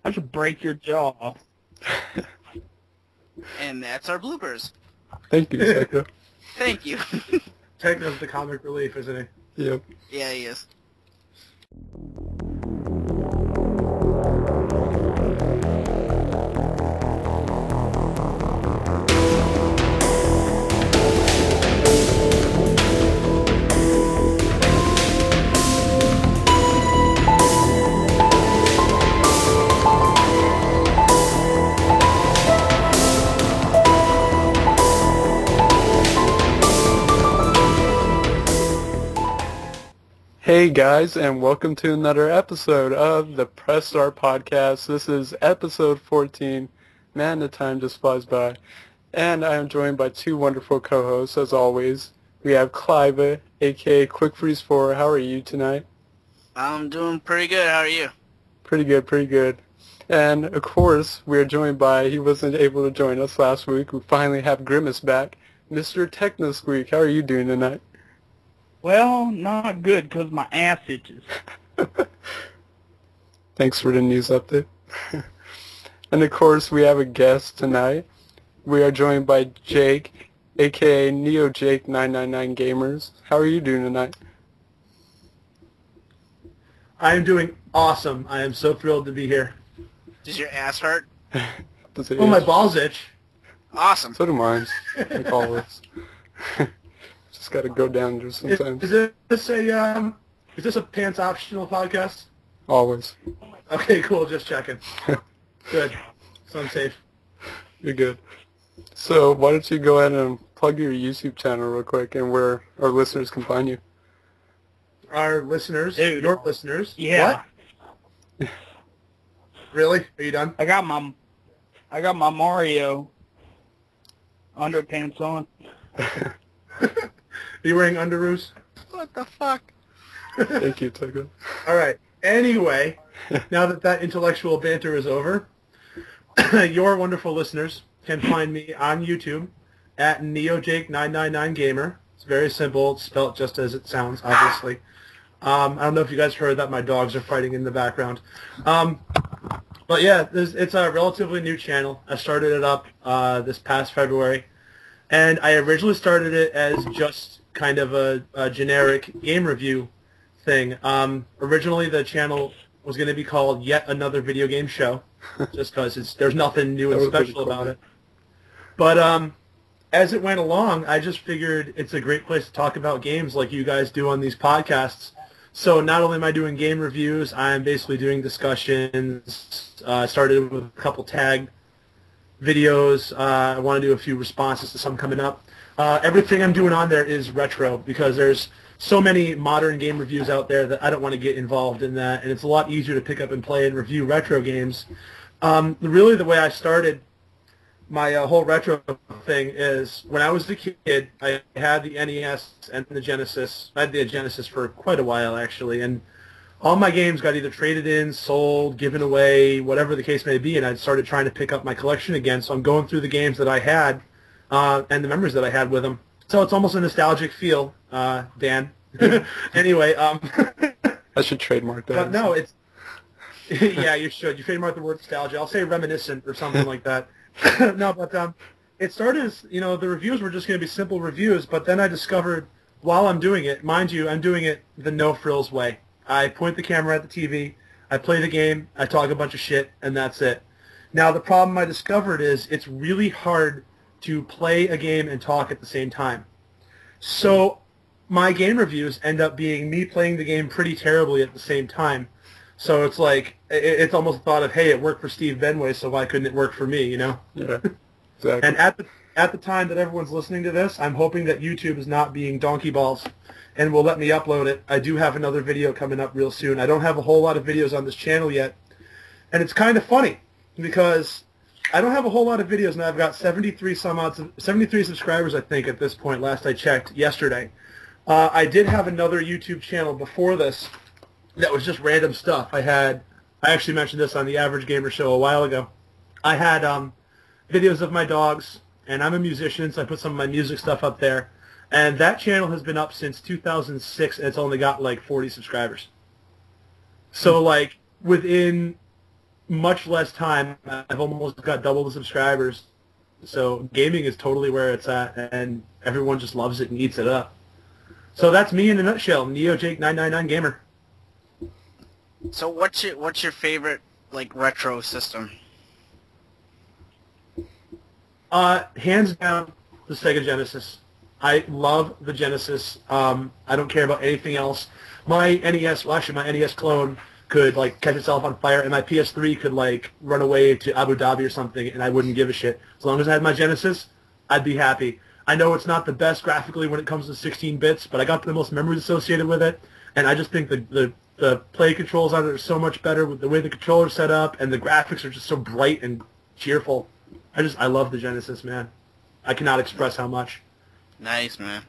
I should break your jaw. And that's our bloopers. Thank you, Psycho. Thank you. Techno's the comic relief, isn't he? Yep. Yeah, he is. Hey guys, and welcome to another episode of the Press Start Podcast. This is episode 14. Man, the time just flies by. And I am joined by two wonderful co-hosts, as always. We have Clive, aka Quick Freeze 4. How are you tonight? I'm doing pretty good. How are you? Pretty good, pretty good. And, of course, we are joined by, he wasn't able to join us last week. We finally have Grimace back. MrTechnosqueek, how are you doing tonight? Well, not good because my ass itches. Thanks for the news update. And of course, we have a guest tonight. We are joined by Jake, aka NeoJake999Gamers. How are you doing tonight? I am doing awesome. I am so thrilled to be here. Does your ass hurt? Does it Oh, my itch? balls itch. Awesome. So do mine, like always. Just gotta go down there sometimes. Is this a pants optional podcast? Always. Okay, cool. Just checking. Good. So I'm safe. You're good. So why don't you go ahead and plug your YouTube channel real quick and where our listeners can find you. Our listeners, Dude. your listeners. Yeah. What? Really? Are you done? I got my Mario underpants on. Are you wearing underoos? What the fuck? Thank you, Tucker. All right. Anyway, now that intellectual banter is over, your wonderful listeners can find me on YouTube at NeoJake999Gamer. It's very simple. It's spelled just as it sounds, obviously. I don't know if you guys heard that my dogs are fighting in the background. But yeah, it's a relatively new channel. I started it up this past February. And I originally started it as just kind of a generic game review thing. Originally, the channel was going to be called Yet Another Video Game Show, just because there's nothing new and special about it. But as it went along, I just figured it's a great place to talk about games like you guys do on these podcasts. So not only am I doing game reviews, I'm basically doing discussions. Started with a couple tag videos. I want to do a few responses to some coming up. Everything I'm doing on there is retro because there's so many modern game reviews out there that I don't want to get involved in that, and it's a lot easier to pick up and play and review retro games. Really, the way I started my whole retro thing is when I was a kid, I had the NES and the Genesis. I had the Genesis for quite a while, actually, and all my games got either traded in, sold, given away, whatever the case may be, and I started trying to pick up my collection again. So I'm going through the games that I had and the memories that I had with them. So it's almost a nostalgic feel, Dan. Anyway. I should trademark that. But no, it's... yeah, you should. You trademark the word nostalgia. I'll say reminiscent or something like that. No, but it started as, the reviews were just going to be simple reviews, but then I discovered while I'm doing it, mind you, I'm doing it the no-frills way. I point the camera at the TV, I play the game, I talk a bunch of shit, and that's it. Now, the problem I discovered is it's really hard to play a game and talk at the same time. So my game reviews end up being me playing the game pretty terribly at the same time. So it's like, it's almost thought of, hey, it worked for Steve Benway, so why couldn't it work for me, Yeah, exactly. And at the time that everyone's listening to this, I'm hoping that YouTube is not being donkey balls and will let me upload it. I do have another video coming up real soon. I don't have a whole lot of videos on this channel yet. And it's kind of funny because I don't have a whole lot of videos, and I've got 73 subscribers, I think, at this point, last I checked yesterday. I did have another YouTube channel before this that was just random stuff. I actually mentioned this on the Average Gamer Show a while ago. I had videos of my dogs, and I'm a musician, so I put some of my music stuff up there. And that channel has been up since 2006, and it's only got like 40 subscribers. So like within much less time. I've almost got double the subscribers. So gaming is totally where it's at, and everyone just loves it and eats it up. So that's me in a nutshell, NeoJake999Gamer. So what's your favorite like retro system? Hands down, the Sega Genesis. I love the Genesis. I don't care about anything else. My NES, well actually my NES clone could like catch itself on fire, and my PS3 could like run away to Abu Dhabi or something, and I wouldn't give a shit. As long as I had my Genesis, I'd be happy. I know it's not the best graphically when it comes to 16 bits, but I got the most memories associated with it, and I just think the play controls on it are so much better with the way the controller's set up, and the graphics are just so bright and cheerful. I love the Genesis, man. I cannot express how much. Nice, man.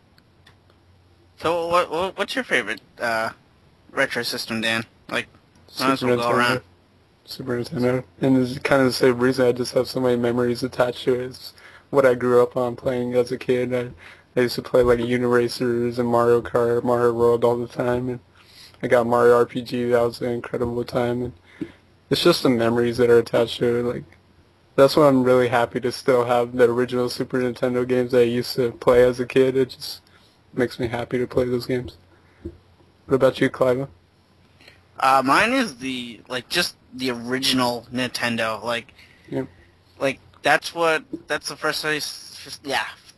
So what's your favorite retro system, Dan? Like, might as well go around. Super Nintendo. And it's kind of the same reason I just have so many memories attached to it. It's what I grew up on playing as a kid. I used to play like Uniracers and Mario Kart, Mario World all the time. And I got Mario RPG. That was an incredible time. And it's just the memories that are attached to it. Like, that's why I'm really happy to still have the original Super Nintendo games that I used to play as a kid. It just makes me happy to play those games. What about you, Clive? Mine is just the original Nintendo. Like, yep. Like that's the first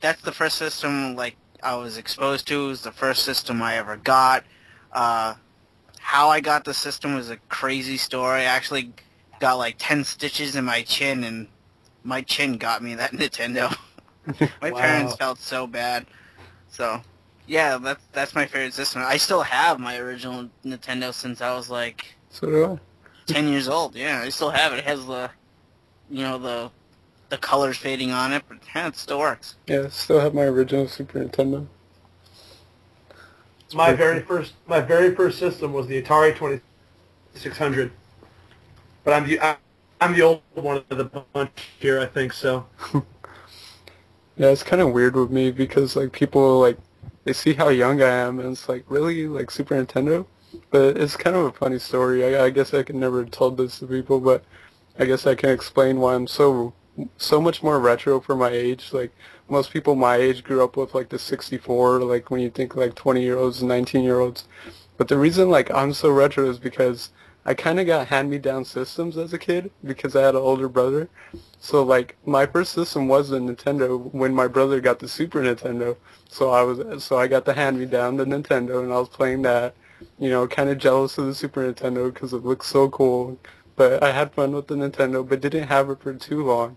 that's the first system like I was exposed to. It was the first system I ever got. How I got the system was a crazy story. I actually got like 10 stitches in my chin, and my chin got me that Nintendo. My Wow. parents felt so bad. So, yeah, that's my favorite system. I still have my original Nintendo since I was like So do I. 10 years old. Yeah, I still have it. It has the colors fading on it, but yeah, it still works. Yeah, I still have my original Super Nintendo. My very first system was the Atari 2600. But I'm the old one of the bunch here, I think so. Yeah, it's kind of weird with me because like people like they see how young I am and it's like really like Super Nintendo, but it's kind of a funny story. I guess I could never have told this to people, but I guess I can explain why I'm so much more retro for my age. Like most people my age grew up with like the 64, like when you think like 20-year-olds and 19-year-olds. But the reason like I'm so retro is because I kind of got hand-me-down systems as a kid because I had an older brother. So like my first system was the Nintendo when my brother got the Super Nintendo. So I got the hand-me-down, the Nintendo, and I was playing that. You know, kind of jealous of the Super Nintendo because it looks so cool. But I had fun with the Nintendo, but didn't have it for too long.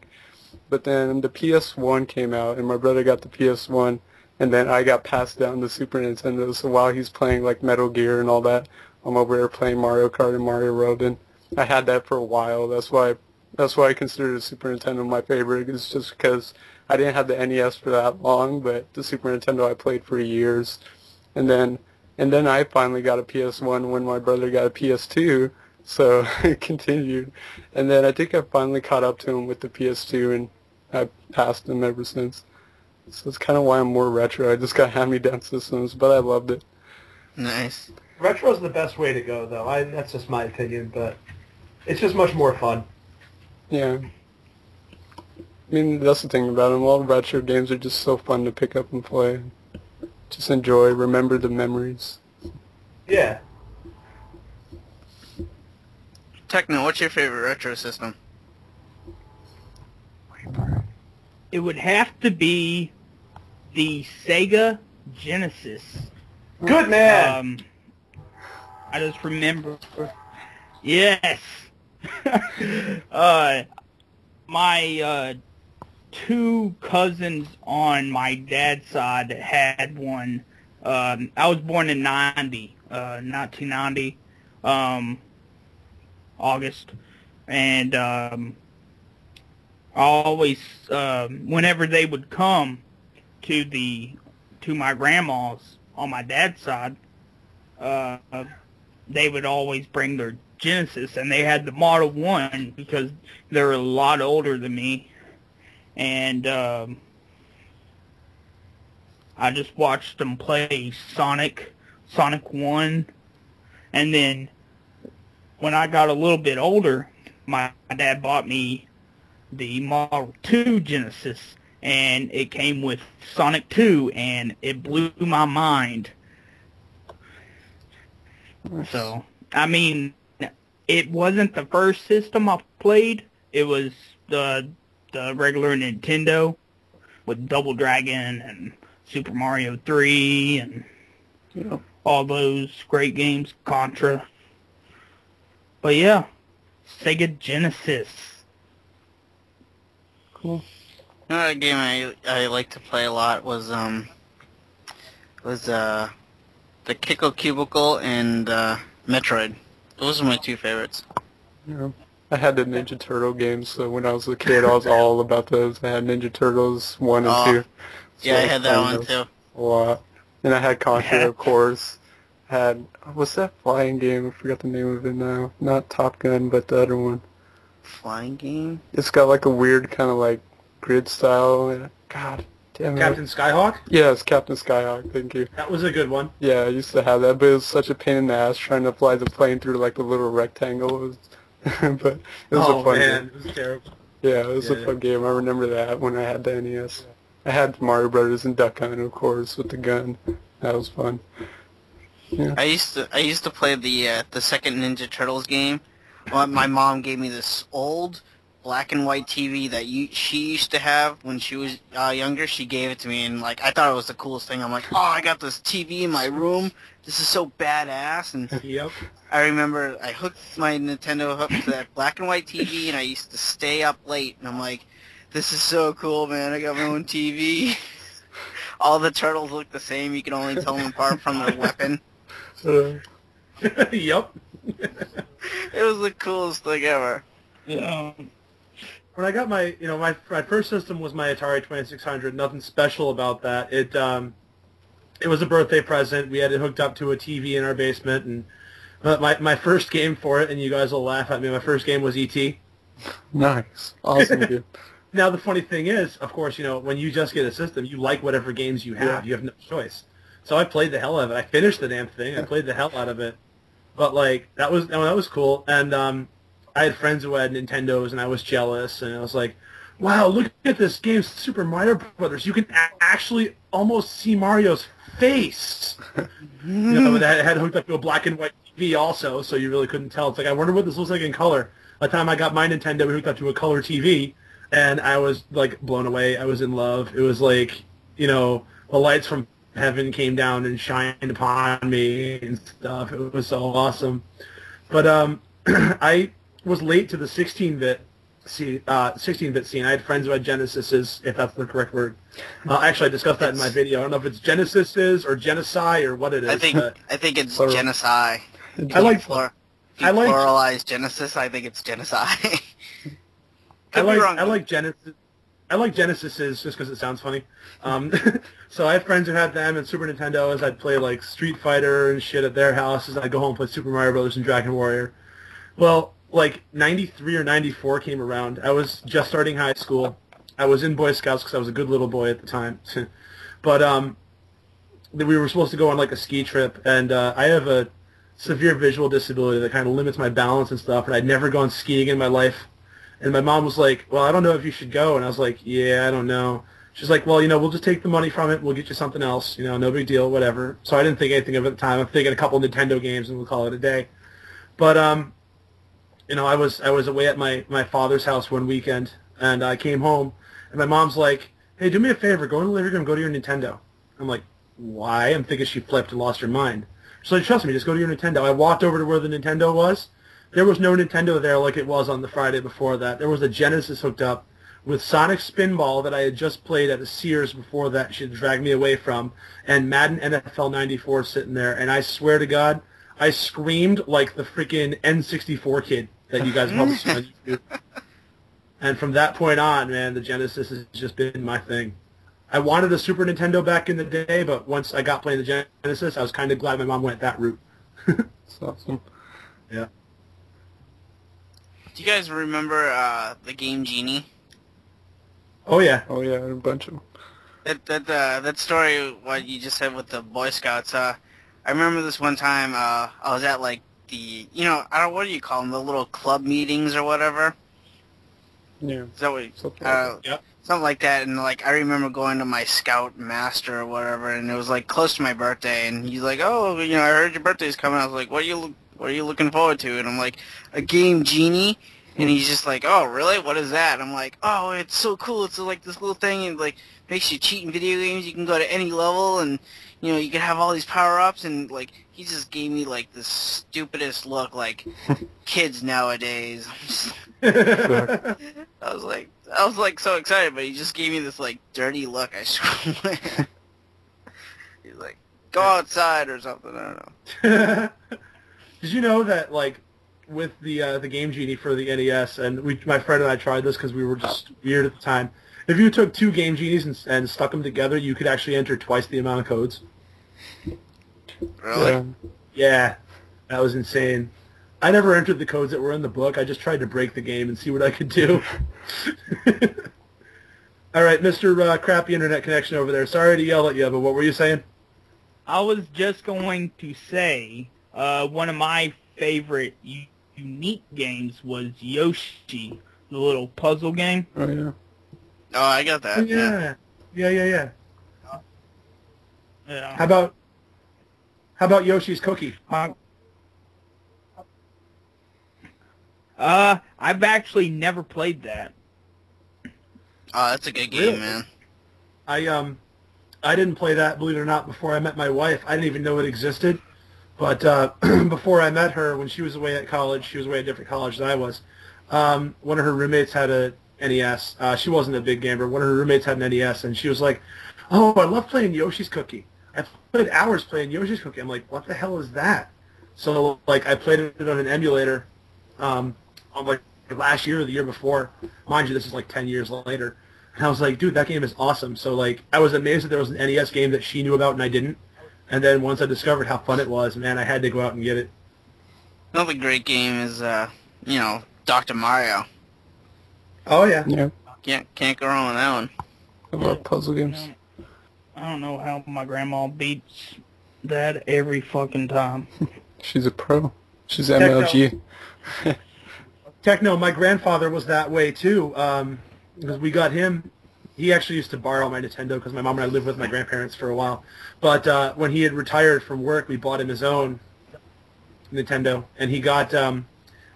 But then the PS1 came out, and my brother got the PS1, and then I got passed down the Super Nintendo. So while he's playing like Metal Gear and all that, I'm over there playing Mario Kart and Mario World, and I had that for a while. That's why I consider the Super Nintendo my favorite. It's just because I didn't have the NES for that long, but the Super Nintendo I played for years, and then I finally got a PS1 when my brother got a PS2. So it continued, and then I think I finally caught up to him with the PS2, and I passed him ever since. So it's kind of why I'm more retro. I just got hand-me-down systems, but I loved it. Nice. Retro's the best way to go, though. That's just my opinion, but it's just much more fun. Yeah. I mean, that's the thing about them. All retro games are just so fun to pick up and play. Just enjoy, remember the memories. Yeah. Techno, what's your favorite retro system? It would have to be the Sega Genesis. Good man! I just remember... Yes! My two cousins on my dad's side had one. I was born in 1990, August, and I always, whenever they would come to my grandma's on my dad's side, they would always bring their Genesis, and they had the Model 1 because they're a lot older than me, and I just watched them play Sonic 1, and then when I got a little bit older, my dad bought me the Model 2 Genesis, and it came with Sonic 2, and it blew my mind. So, I mean, it wasn't the first system I played. It was the regular Nintendo with Double Dragon and Super Mario 3 and all those great games, Contra. But yeah, Sega Genesis. Cool. Another game I like to play a lot was the Kiko Cubicle and Metroid. Those are my two favorites. Yeah. I had the Ninja Turtle games, so when I was a kid, I was all about those. I had Ninja Turtles 1 and 2. So yeah, I had that one too. A lot. And I had Contra, of course. What's that flying game? I forgot the name of it now. Not Top Gun, but the other one. Flying game? It's got like a weird kind of like grid style. God damn it. Captain Skyhawk? Yeah, it's Captain Skyhawk, thank you. That was a good one. Yeah, I used to have that, but it was such a pain in the ass trying to fly the plane through like the little rectangle. But it was a fun game. It was terrible. Yeah, it was a fun game. I remember that when I had the NES. I had Mario Brothers and Duck Hunt, of course, with the gun. That was fun. Yeah. I used to play the second Ninja Turtles game. Well, my mom gave me this old black and white TV that she used to have when she was younger. She gave it to me, and like I thought it was the coolest thing. I'm like, oh, I got this TV in my room. This is so badass. And Yep. I remember I hooked my Nintendo up to that black and white TV, and I used to stay up late. And I'm like, this is so cool, man. I got my own TV. All the turtles look the same. You can only tell them apart from their weapon. Yep. It was the coolest thing ever. Yeah. When I got my first system was my Atari 2600. Nothing special about that. It was a birthday present. We had it hooked up to a TV in our basement, and my first game for it, and you guys will laugh at me, my first game was E.T. Nice. Awesome, dude. Now, the funny thing is, of course, when you just get a system, you like whatever games you have. Yeah. You have no choice. So I played the hell out of it. I finished the damn thing. I played the hell out of it. But, like, that was cool. And I had friends who had Nintendos, and I was jealous. And I was like, wow, look at this game, Super Mario Brothers. You can actually almost see Mario's face. But that had hooked up to a black and white TV also, so you really couldn't tell. It's like, I wonder what this looks like in color. By the time I got my Nintendo, we hooked up to a color TV, and I was, like, blown away. I was in love. It was like, the lights from heaven came down and shined upon me and stuff. It was so awesome. But I was late to the 16-bit scene. I had friends who had Genesises, if that's the correct word. Actually, I discussed that in my video. I don't know if it's Genesises or Genocide or what it is. I think it's genocide. I like pluralize Genesis. I think it's genocide. I like Genesis. I like Genesises just because it sounds funny. So I had friends who had them and Super Nintendos. I'd play like Street Fighter and shit at their houses. I'd go home and play Super Mario Brothers and Dragon Warrior. Well, like 93 or 94 came around. I was just starting high school. I was in Boy Scouts because I was a good little boy at the time. But we were supposed to go on like a ski trip, and I have a severe visual disability that kind of limits my balance and stuff, and I'd never gone skiing in my life. And my mom was like, well, I don't know if you should go. And I was like, yeah, I don't know. She's like, well, we'll just take the money from it. We'll get you something else. No big deal, whatever. So I didn't think anything of it at the time. I'm thinking a couple Nintendo games and we'll call it a day. But, I was away at my father's house one weekend, and I came home, and my mom's like, hey, do me a favor. Go in the living room, go to your Nintendo. I'm like, why? I'm thinking she flipped and lost her mind. She's like, trust me, just go to your Nintendo. I walked over to where the Nintendo was. There was no Nintendo there like it was on the Friday before that. There was a Genesis hooked up with Sonic Spinball that I had just played at a Sears before that she dragged me away from, and Madden NFL 94 sitting there. And I swear to God, I screamed like the freaking N64 kid that you guys probably saw on YouTube. And from that point on, man, the Genesis has just been my thing. I wanted a Super Nintendo back in the day, but once I got playing the Genesis, I was kind of glad my mom went that route. That's awesome. Yeah. Do you guys remember the game Genie? Oh yeah. Oh yeah, a bunch of them. That story what you just said with the Boy Scouts. I remember this one time I was at like the, I don't, what do you call them, the little club meetings or whatever? Yeah. Is that what, Yep. something like that, and like I remember going to my Scout Master or whatever, and it was like close to my birthday, and he's like, "Oh, I heard your birthday's coming." I was like, "What are you looking forward to?" And I'm like, "A game genie," and he's just like, "Oh, really? What is that?" And I'm like, "Oh, it's so cool. It's like this little thing, and like makes you cheat in video games. You can go to any level, and you can have all these power-ups." And like he just gave me like the stupidest look, like kids nowadays. I was like so excited, but he just gave me this like dirty look. I swear. He's like, "Go outside" or something. I don't know. Did you know that like with the Game Genie for the NES, and my friend and I tried this because we were just weird at the time. If you took two Game Genies and stuck them together, you could actually enter twice the amount of codes. Really? Yeah, that was insane. I never entered the codes that were in the book. I just tried to break the game and see what I could do. All right, Mr. Crappy Internet Connection over there. Sorry to yell at you, but what were you saying? I was just going to say one of my favorite unique games was Yoshi, the little puzzle game. Oh, yeah. Oh, I got that. Yeah. Yeah. Yeah. How about Yoshi's Cookie? I've actually never played that. Oh, that's a good game, Really? man. I didn't play that, believe it or not, before I met my wife. I didn't even know it existed. But before I met her, when she was away at college, she was away at a different college than I was, one of her roommates had a NES. She wasn't a big gamer. One of her roommates had an NES, and she was like, "Oh, I love playing Yoshi's Cookie. I played hours playing Yoshi's Cookie." I'm like, "What the hell is that?" So, like, I played it on an emulator on, like, last year or the year before. Mind you, this is, like, 10 years later. And I was like, dude, that game is awesome. So, like, I was amazed that there was an NES game that she knew about and I didn't. And then once I discovered how fun it was, man, I had to go out and get it. Another great game is, Dr. Mario. Oh, yeah. Yeah. Can't go wrong with that one. I love puzzle games. I don't know how my grandma beats that every fucking time. She's a pro. She's MLG. Techno, my grandfather was that way, too, because we got him. He actually used to borrow my Nintendo because my mom and I lived with my grandparents for a while. But when he had retired from work, we bought him his own Nintendo, and he got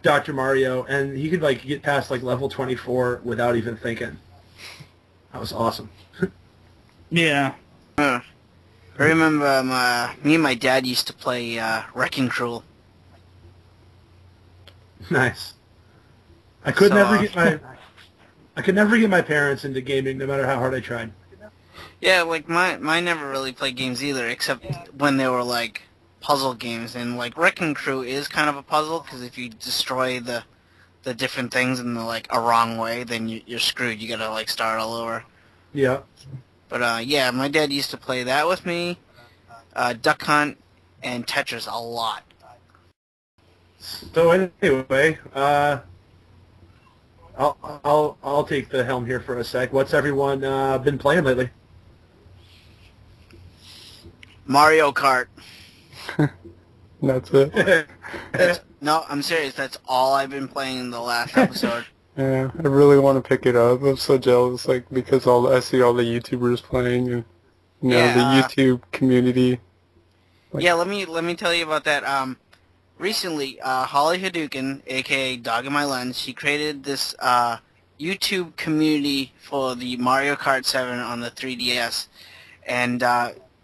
Dr. Mario, and he could like get past like level 24 without even thinking. That was awesome. Yeah. I remember me and my dad used to play Wrecking Crew. Nice. I could never get my parents into gaming, no matter how hard I tried. Yeah, like mine never really played games either, except when they were like puzzle games. And like Wrecking Crew is kind of a puzzle because if you destroy the different things in the like a wrong way, then you're screwed. You gotta like start all over. Yeah. But yeah, my dad used to play that with me, Duck Hunt, and Tetris a lot. So anyway, I'll take the helm here for a sec. What's everyone been playing lately? Mario Kart. That's it. No, I'm serious. That's all I've been playing in the last episode. Yeah, I really want to pick it up. I'm so jealous, like, because I see all the YouTubers playing, and the YouTube community. Like, yeah, let me tell you about that. Recently, Holly Hadouken, aka Dog in My Lens, she created this YouTube community for the Mario Kart 7 on the 3DS, and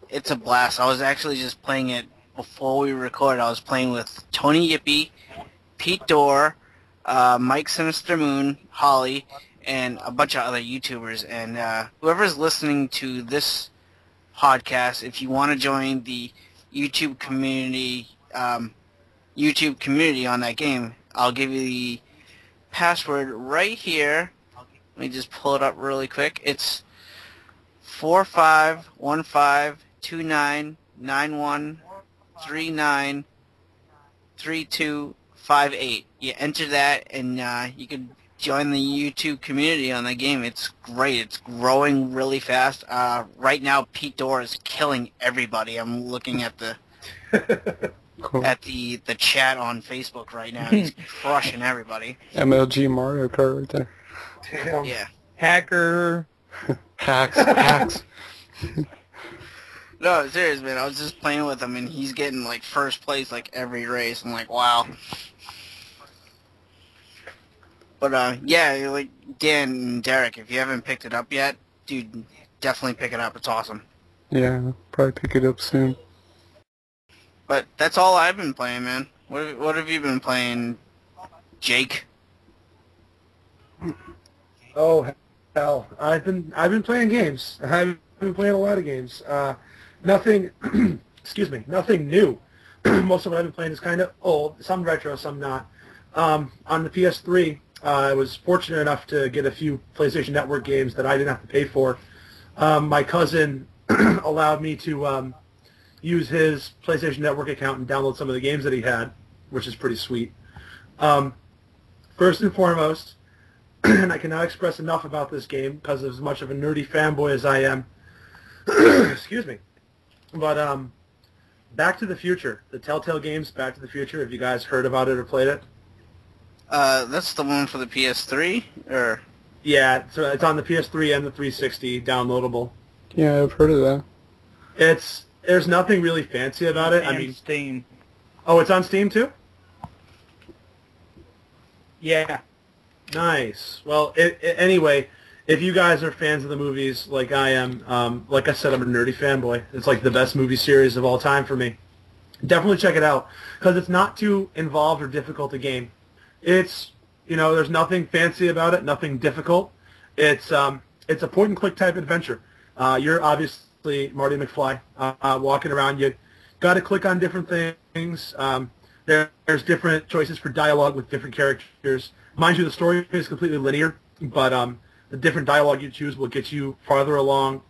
it's a blast. I was actually just playing it before we recorded. I was playing with Tony Yippee, Pete Dorr, Mike Sinister Moon, Holly, and a bunch of other YouTubers. And whoever's listening to this podcast, if you want to join the YouTube community on that game, I'll give you the password right here. Let me just pull it up really quick. It's 45152991393258. You enter that, and you can join the YouTube community on that game. It's great. It's growing really fast. Right now, Pete Dorr is killing everybody. I'm looking at the Cool. at the chat on Facebook right now. He's crushing everybody. MLG Mario Kart right there. Damn. Yeah. Hacker. Hacks. No, serious, man. I was just playing with him, and he's getting, like, first place, like, every race. I'm like, wow. But, yeah, like, Dan and Derek, if you haven't picked it up yet, dude, definitely pick it up. It's awesome. Yeah, probably pick it up soon. But that's all I've been playing, man. What have you been playing, Jake? Oh hell, I've been playing games. I've been playing a lot of games. Nothing, excuse me, nothing new. Most of what I've been playing is kind of old. Some retro, some not. On the PS3, I was fortunate enough to get a few PlayStation Network games that I didn't have to pay for. My cousin allowed me to use his PlayStation Network account and download some of the games that he had, which is pretty sweet. First and foremost, and I cannot express enough about this game because of as much of a nerdy fanboy as I am. Excuse me. But Back to the Future, the Telltale games, Back to the Future. Have you guys heard about it or played it? That's the one for the PS3, or? Yeah, it's on the PS3 and the 360, downloadable. Yeah, I've heard of that. There's nothing really fancy about it. And I mean, Steam. oh, it's on Steam too? Yeah. Nice. Well, anyway, if you guys are fans of the movies like I am, like I said, I'm a nerdy fanboy. It's like the best movie series of all time for me. Definitely check it out because it's not too involved or difficult a game. It's, there's nothing fancy about it, nothing difficult. It's a point-and-click type adventure. You're obviously Marty McFly walking around. You got to click on different things. There's different choices for dialogue with different characters. Mind you, the story is completely linear, but the different dialogue you choose will get you farther along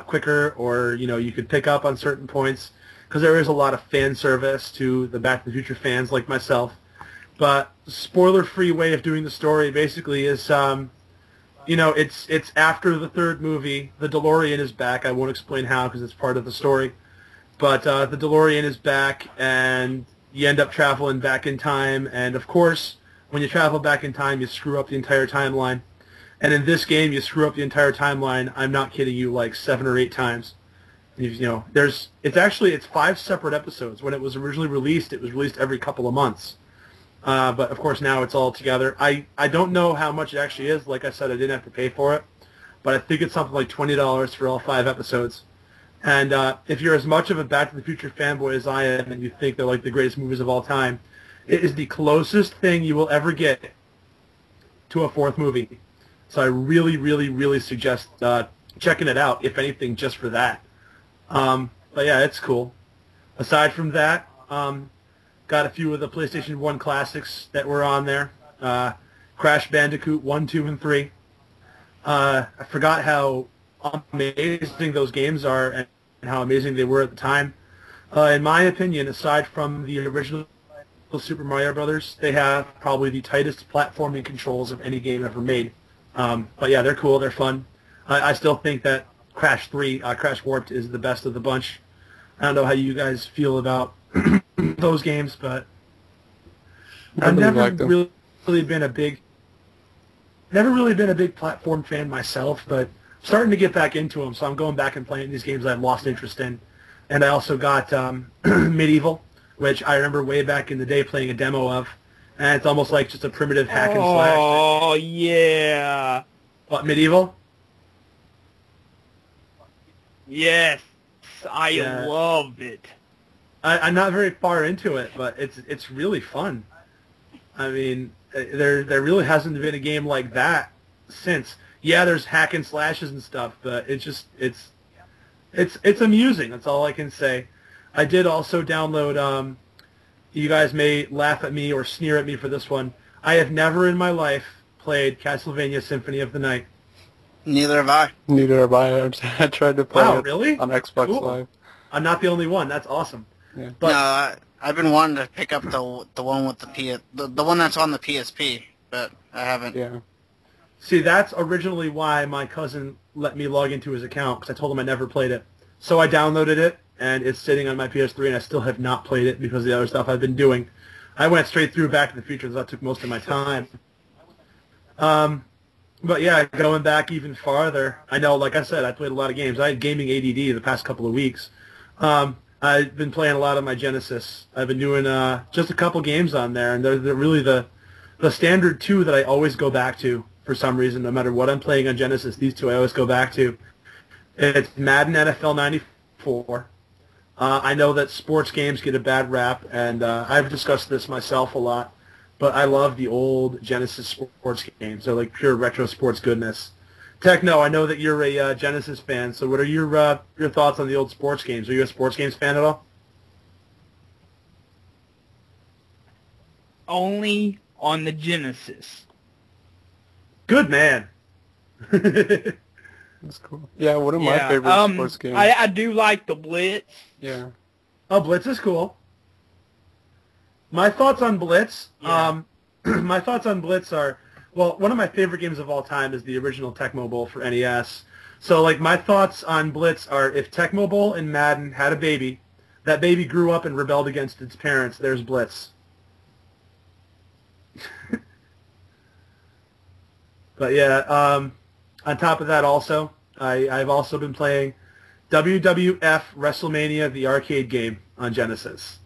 quicker, or you could pick up on certain points because there is a lot of fan service to the Back to the Future fans like myself. But spoiler-free way of doing the story basically is, it's after the third movie. The DeLorean is back. I won't explain how because it's part of the story. But the DeLorean is back, and you end up traveling back in time. And, of course, when you travel back in time, you screw up the entire timeline. And in this game, you screw up the entire timeline, I'm not kidding you, like 7 or 8 times. It's 5 separate episodes. When it was originally released, it was released every couple of months. But, of course, now it's all together. I don't know how much it actually is. Like I said, I didn't have to pay for it. But I think it's something like $20 for all 5 episodes. And if you're as much of a Back to the Future fanboy as I am and you think they're like the greatest movies of all time, it is the closest thing you will ever get to a 4th movie. So I really, really, really suggest checking it out, if anything, just for that. But yeah, it's cool. Aside from that, got a few of the PlayStation 1 classics that were on there. Crash Bandicoot 1, 2, and 3. I forgot how amazing those games are and how amazing they were at the time. In my opinion, aside from the original Super Mario Brothers, they have probably the tightest platforming controls of any game ever made. But yeah, they're cool. They're fun. I still think that Crash 3, Crash Warped, is the best of the bunch. I don't know how you guys feel about those games, but I've never really been a big platform fan myself, but I'm starting to get back into them, so I'm going back and playing these games I've lost interest in. And I also got Medieval, which I remember way back in the day playing a demo of, and it's almost like just a primitive hack and slash. Oh, yeah. What, Medieval? Yes. I love it. I'm not very far into it, but it's really fun. I mean, there really hasn't been a game like that since. Yeah, there's hack and slashes and stuff, but it's amusing. That's all I can say. I did also download. You guys may laugh at me or sneer at me for this one. I have never in my life played Castlevania Symphony of the Night. Neither have I. Neither have I. I tried to play it really? on Xbox Cool. Live. I'm not the only one. That's awesome. Yeah. But No, I've been wanting to pick up the one with the one that's on the PSP, but I haven't. Yeah. see, that's originally why my cousin let me log into his account, because I told him I never played it. So I downloaded it, and it's sitting on my PS3, and I still have not played it because of the other stuff I've been doing. I went straight through Back to the Future, so that took most of my time. But yeah, going back even farther, I know, like I said, I played a lot of games. I had gaming ADD the past couple of weeks. I've been playing a lot on my Genesis. I've been doing just a couple games on there, and they're really the standard two that I always go back to for some reason. No matter what I'm playing on Genesis, these two I always go back to. It's Madden NFL 94. I know that sports games get a bad rap, and I've discussed this myself a lot, but I love the old Genesis sports games. They're like pure retro sports goodness. Techno, I know that you're a Genesis fan, so what are your thoughts on the old sports games? Are you a sports games fan at all? Only on the Genesis. Good man. That's cool. Yeah, one of my favorite sports games. I do like the Blitz. Yeah. Oh, Blitz is cool. My thoughts on Blitz. My thoughts on Blitz are, well, one of my favorite games of all time is the original Tecmo Bowl for NES. So, like, my thoughts on Blitz are, if Tecmo Bowl and Madden had a baby, that baby grew up and rebelled against its parents, there's Blitz. But yeah, on top of that also, I've also been playing WWF WrestleMania, the arcade game on Genesis,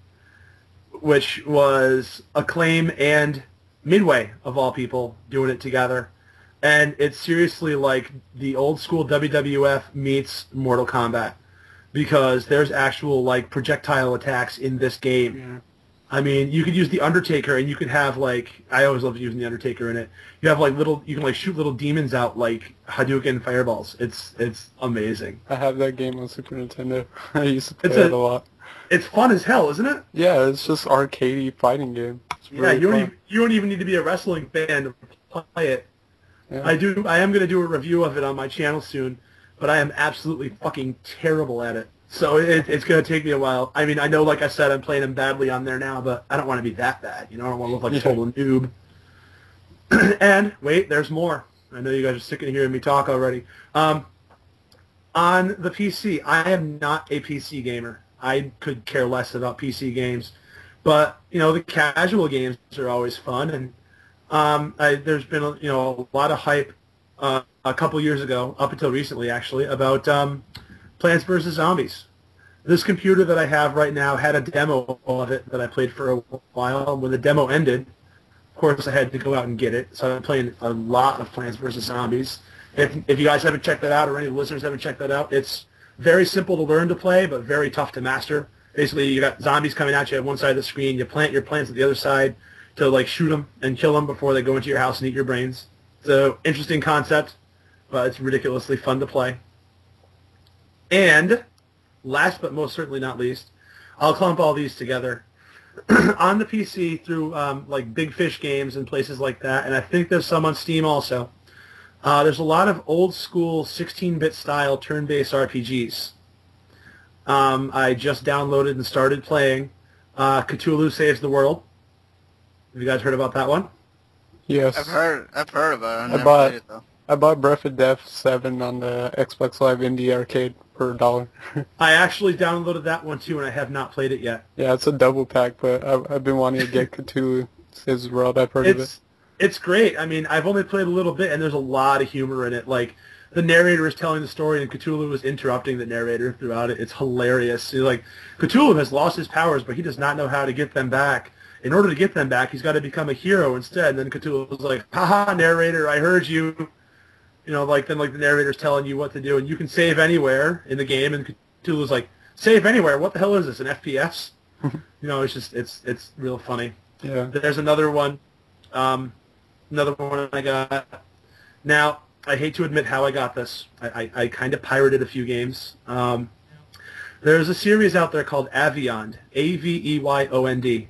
which was Acclaim and Midway, of all people, doing it together. And it's seriously like the old school WWF meets Mortal Kombat, because there's actual like projectile attacks in this game. Yeah. I mean, you could use the Undertaker, and you could have like, I always loved using the Undertaker in it. You have like you can like shoot little demons out like Hadouken fireballs. It's amazing. I have that game on Super Nintendo. I used to play it a lot. It's fun as hell, isn't it? Yeah, it's just arcadey fighting game. It's really fun. You don't even need to be a wrestling fan to play it. Yeah. I am going to do a review of it on my channel soon, but I am absolutely fucking terrible at it. So it's going to take me a while. I mean, I know, like I said, I'm playing them badly on there now, but I don't want to be that bad. You know, I don't want to look like a total noob. And, wait, there's more. I know you guys are sick of hearing me talk already. On the PC, I am not a PC gamer. I could care less about PC games. But, you know, the casual games are always fun. And there's been, a lot of hype a couple years ago, up until recently, actually, about Plants vs. Zombies. This computer that I have right now had a demo of it that I played for a while. When the demo ended, of course, I had to go out and get it. So I've been playing a lot of Plants vs. Zombies. If you guys haven't checked that out, or any listeners haven't checked that out, it's very simple to learn to play, but very tough to master. Basically, you got zombies coming at you at one side of the screen. You plant your plants at the other side to like shoot them and kill them before they go into your house and eat your brains. It's an interesting concept, but it's ridiculously fun to play. And last but most certainly not least, I'll clump all these together on the PC through like Big Fish Games and places like that, and I think there's some on Steam also. There's a lot of old school 16-bit style turn-based RPGs. I just downloaded and started playing Cthulhu Saves the World. Have you guys heard about that one? Yes. I've heard about it. I never played it though. I bought Breath of Death 7 on the Xbox Live Indie Arcade for $1. I actually downloaded that one too, and I have not played it yet. Yeah, it's a double pack, but I've been wanting to get Cthulhu Saves the World. I've heard of it. It's great. I mean, I've only played a little bit, and there's a lot of humor in it. Like, the narrator is telling the story, and Cthulhu is interrupting the narrator throughout it. It's hilarious. Like, Cthulhu has lost his powers, but he does not know how to get them back. In order to get them back, he's got to become a hero instead. And then Cthulhu's like, haha, narrator, I heard you. You know, like, then like the narrator's telling you what to do, and you can save anywhere in the game, and Cthulhu's like, save anywhere? What the hell is this, an FPS? You know, it's just, it's real funny. Yeah. There's another one. Another one I got. Now, I hate to admit how I got this. I kind of pirated a few games. There's a series out there called Aviond, Aveyyond.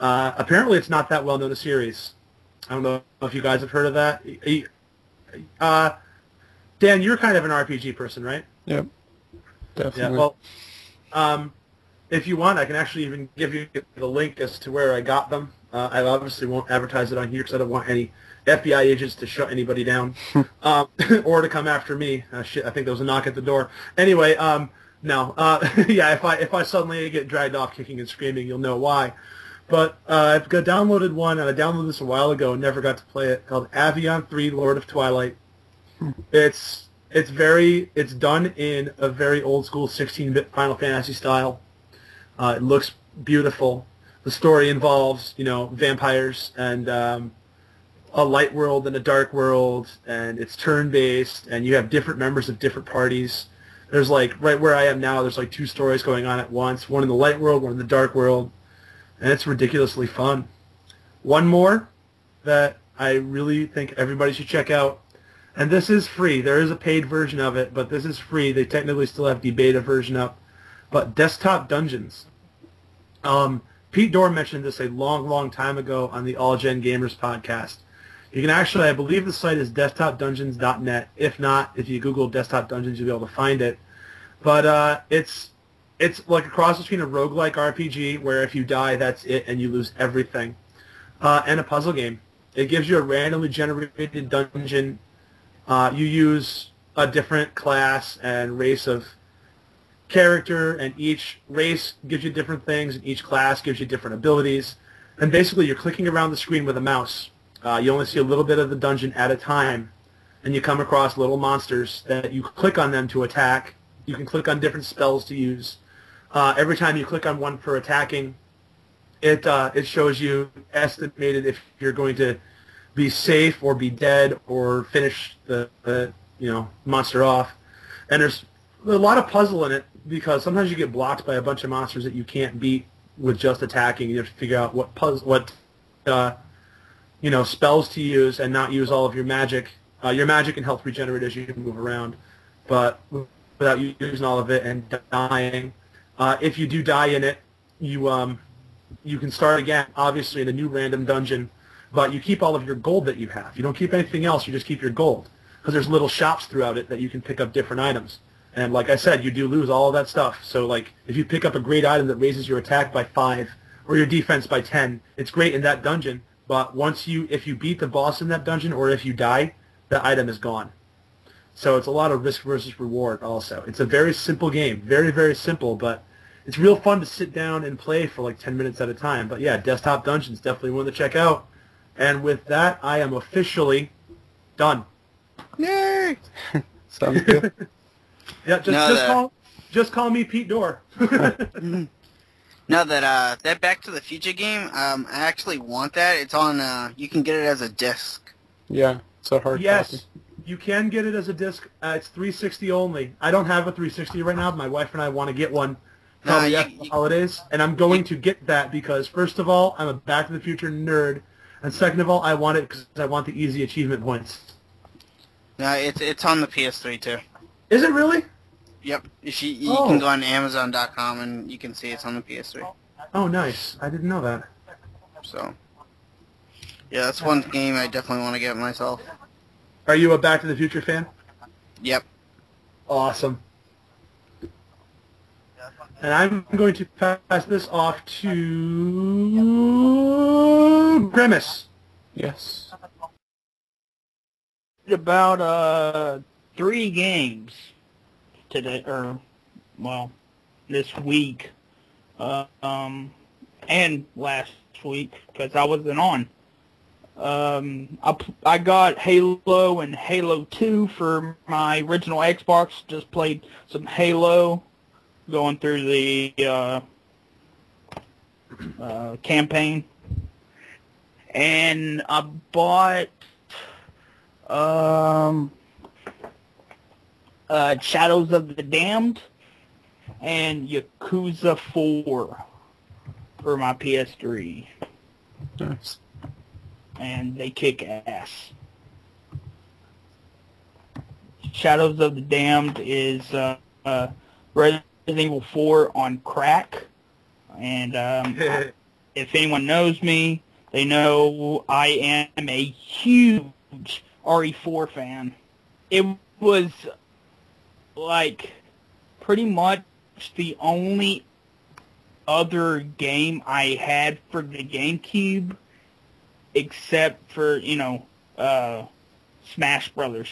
Apparently, it's not that well known a series. I don't know if you guys have heard of that. Dan, you're kind of an RPG person, right? Yep, definitely. Yeah, well, if you want, I can actually even give you the link as to where I got them. I obviously won't advertise it on here because I don't want any FBI agents to shut anybody down or to come after me. Shit, I think there was a knock at the door. Anyway, No. Yeah, if I suddenly get dragged off kicking and screaming, you'll know why. But I've got downloaded one, and I downloaded this a while ago and never got to play it, called Avion 3 Lord of Twilight. It's done in a very old school 16-bit Final Fantasy style. It looks beautiful. The story involves, vampires and a light world and a dark world, and it's turn-based, and you have different members of different parties. There's right where I am now, there's 2 stories going on at once, one in the light world, one in the dark world, and it's ridiculously fun. One more that I really think everybody should check out, and this is free. There is a paid version of it, but this is free. They technically still have the beta version up, but Desktop Dungeons. Pete Dorr mentioned this a long, long time ago on the All Gen Gamers podcast. You can actually, I believe the site is desktopdungeons.net. If not, if you Google Desktop Dungeons, you'll be able to find it. But it's like a cross between a roguelike RPG where if you die, that's it, and you lose everything, and a puzzle game. It gives you a randomly generated dungeon. You use a different class and race of character, and each race gives you different things, and each class gives you different abilities. And basically, you're clicking around the screen with a mouse. You only see a little bit of the dungeon at a time, and you come across little monsters that you click on them to attack. You can click on different spells to use. Every time you click on one for attacking, it shows you estimated if you're going to be safe or be dead or finish the monster off. And there's a lot of puzzle in it because sometimes you get blocked by a bunch of monsters that you can't beat with just attacking. You have to figure out what spells to use and not use all of your magic. Your magic and health regenerate as you move around, but without using all of it and dying. If you do die in it, you can start again, obviously in a new random dungeon, but you keep all of your gold that you have. You don't keep anything else, you just keep your gold, because there's little shops throughout it that you can pick up different items. And like I said, you do lose all of that stuff. So if you pick up a great item that raises your attack by 5 or your defense by 10, it's great in that dungeon, but if you beat the boss in that dungeon or if you die, that item is gone. So it's a lot of risk versus reward also. It's a very simple game. Very, very simple, but it's real fun to sit down and play for 10 minutes at a time. But yeah, Desktop Dungeons, definitely one to check out. And with that, I am officially done. Yay! Sounds good. Yeah, just call me Pete Dorr. Now that Back to the Future game, I actually want that. It's on. You can get it as a disc. Yeah, it's a hard copy. You can get it as a disc. It's 360 only. I don't have a 360 right now, but my wife and I want to get one probably after the holidays. And I'm going to get that because, first of all, I'm a Back to the Future nerd. And second of all, I want it because I want the easy achievement points. No, it's on the PS3 too. Is it really? Yep. You can go on Amazon.com and you can see it's on the PS3. Oh, nice. I didn't know that. So, yeah, that's one game I definitely want to get myself. Are you a Back to the Future fan? Yep. Awesome. And I'm going to pass this off to Grimace. Yes. About 3 games today, this week, and last week because I wasn't on. I got Halo and Halo 2 for my original Xbox. Just played some Halo, going through the campaign, and I bought Shadows of the Damned and Yakuza 4 for my PS3. Nice. And they kick ass. Shadows of the Damned is Resident Evil 4 on crack. And if anyone knows me, they know I am a huge RE4 fan. It was pretty much the only other game I had for the GameCube except for, Smash Brothers.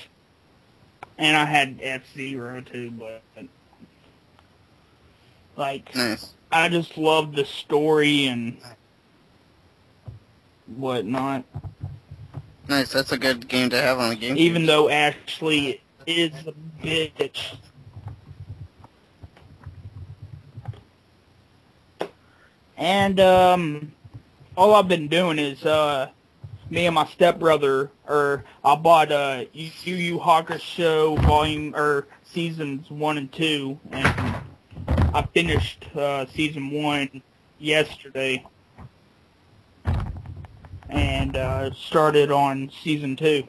And I had F-Zero too, but Like, Nice. I just love the story and whatnot. Nice. That's a good game to have on a game. Even though Ashley is a bitch. And, all I've been doing is, me and my stepbrother, I bought, Yu Yu Hakusho seasons 1 and 2, and I finished, season 1 yesterday, and, started on season 2.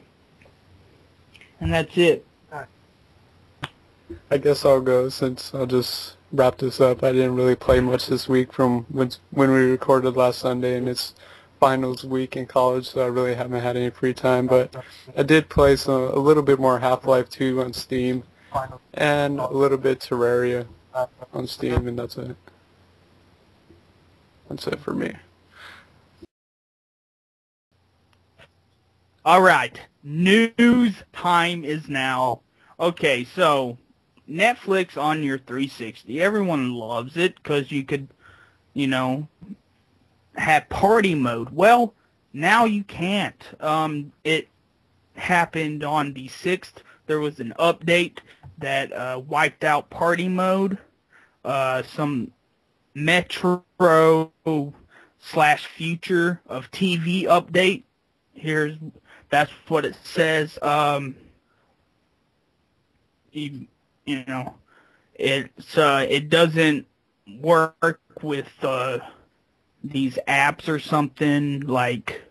And that's it. I guess I'll go since I'll just wrap this up. I didn't really play much this week from when we recorded last Sunday, and it's finals week in college, so I really haven't had any free time. But I did play a little bit more Half-Life 2 on Steam, and a little bit Terraria on Steam, and that's it. That's it for me. Alright, news time is now. Okay, so Netflix on your 360. Everyone loves it because you could, you know, have party mode. Well, now you can't. It happened on the 6th. There was an update that wiped out party mode. Some Metro / Future of TV update. That's what it says. You know, it doesn't work with these apps or something like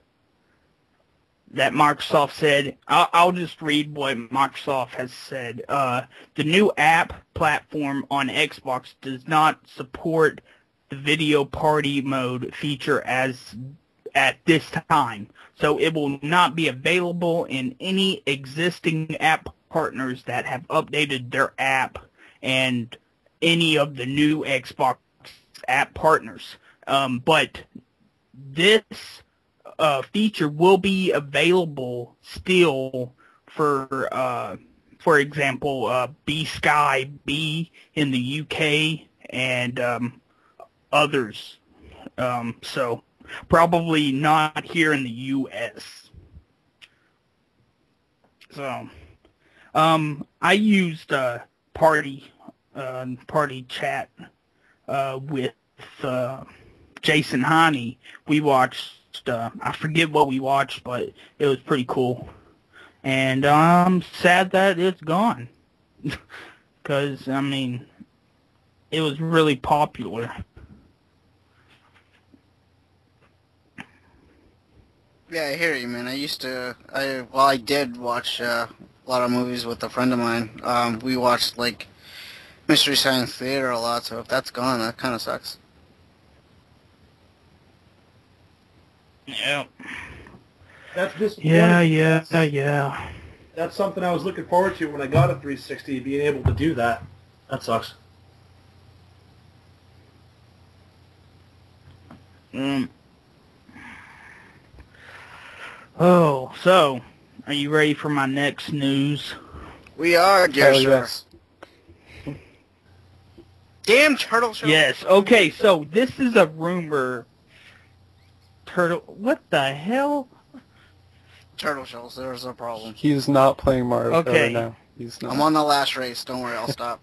that Microsoft said. I'll just read what Microsoft has said. The new app platform on Xbox does not support the video party mode feature at this time, so it will not be available in any existing app partners that have updated their app and any of the new Xbox app partners. But this feature will be available still for example, B-Sky B in the UK and others. So probably not here in the US. So I used party chat with Jason Honey. We watched, I forget what we watched, but it was pretty cool. And I'm sad that it's gone. Because, I mean, it was really popular. Yeah, I hear you, man. I did watch a lot of movies with a friend of mine. We watched, like, Mystery Science Theater a lot, so if that's gone, that kind of sucks. Yeah. That's just Yeah. That's something I was looking forward to when I got a 360, being able to do that. That sucks. Oh, so, are you ready for my next news? We are, dear sir. Yes. Damn turtle show. Yes, okay, so this is a rumor. What the hell? Turtle shells, there's a problem. He's not playing Mario Kart Okay. right now. He's not. I'm on the last race. Don't worry, I'll stop.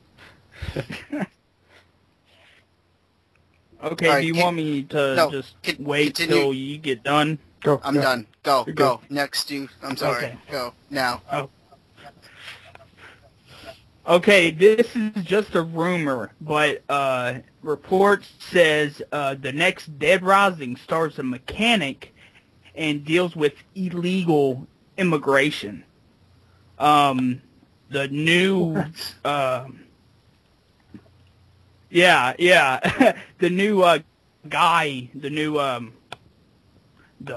Okay, Alright, do you want me to just wait continue. till you get done? Go. I'm go. done. Go, You're go. good. Next, you. I'm sorry. Okay. Go, now. Okay, this is just a rumor, but report says the next Dead Rising stars a mechanic and deals with illegal immigration. The new the new guy, the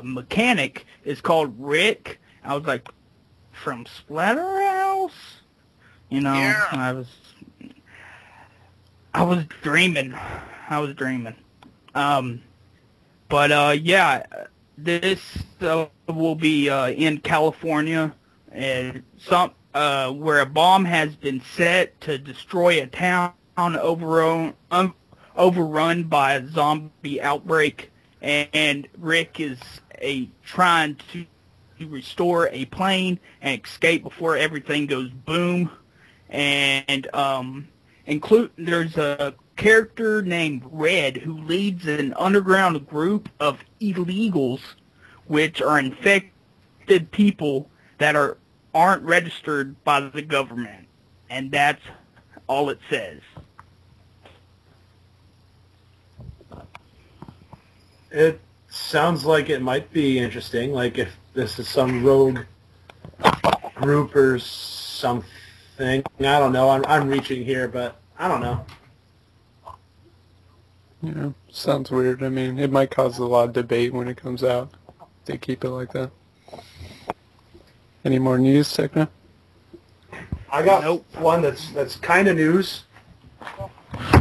mechanic is called Rick. I was like, from Splatterhouse? You know, Yeah. I was dreaming. But yeah, this will be in California, and where a bomb has been set to destroy a town overrun by a zombie outbreak, and Rick is trying to restore a plane and escape before everything goes boom. And there's a character named Red who leads an underground group of illegals, which are infected people that aren't registered by the government, and that's all it says. It sounds like it might be interesting, like if this is some rogue group or something. I don't know. I'm reaching here, but I don't know. Yeah, sounds weird. I mean, it might cause a lot of debate when it comes out. They keep it like that. Any more news, Techno? I got one that's kind of news.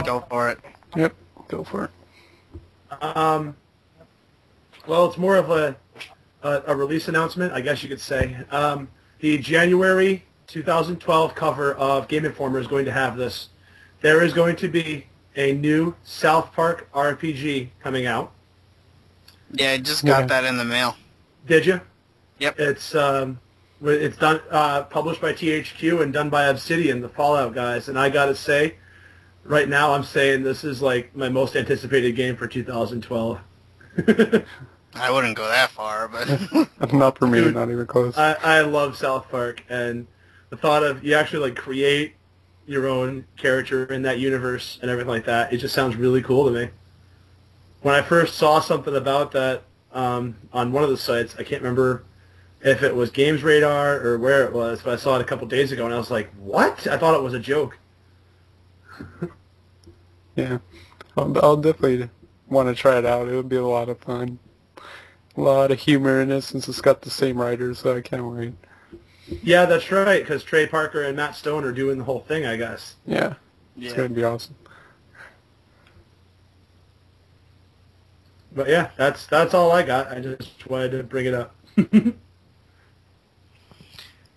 Go for it. Yep, go for it. Well, it's more of a release announcement, I guess you could say. The January 2012 cover of Game Informer is going to have this. There is going to be a new South Park RPG coming out. Yeah, I just got that in the mail. Did you? Yep. It's done, published by THQ and done by Obsidian, the Fallout guys. And I gotta say, right now I'm saying this is like my most anticipated game for 2012. I wouldn't go that far, but Not for me, Dude, not even close. I love South Park, and the thought of you actually like create your own character in that universe and everything like that, it just sounds really cool to me. When I first saw something about that on one of the sites, I can't remember if it was Games Radar or where it was, but I saw it a couple days ago, and I was like, what? I thought it was a joke. Yeah, I'll definitely want to try it out. It would be a lot of fun. A lot of humor in it since it's got the same writers, so I can't wait. Yeah, that's right, because Trey Parker and Matt Stone are doing the whole thing, I guess. Yeah, it's going to be awesome. But yeah, that's all I got. I just wanted to bring it up.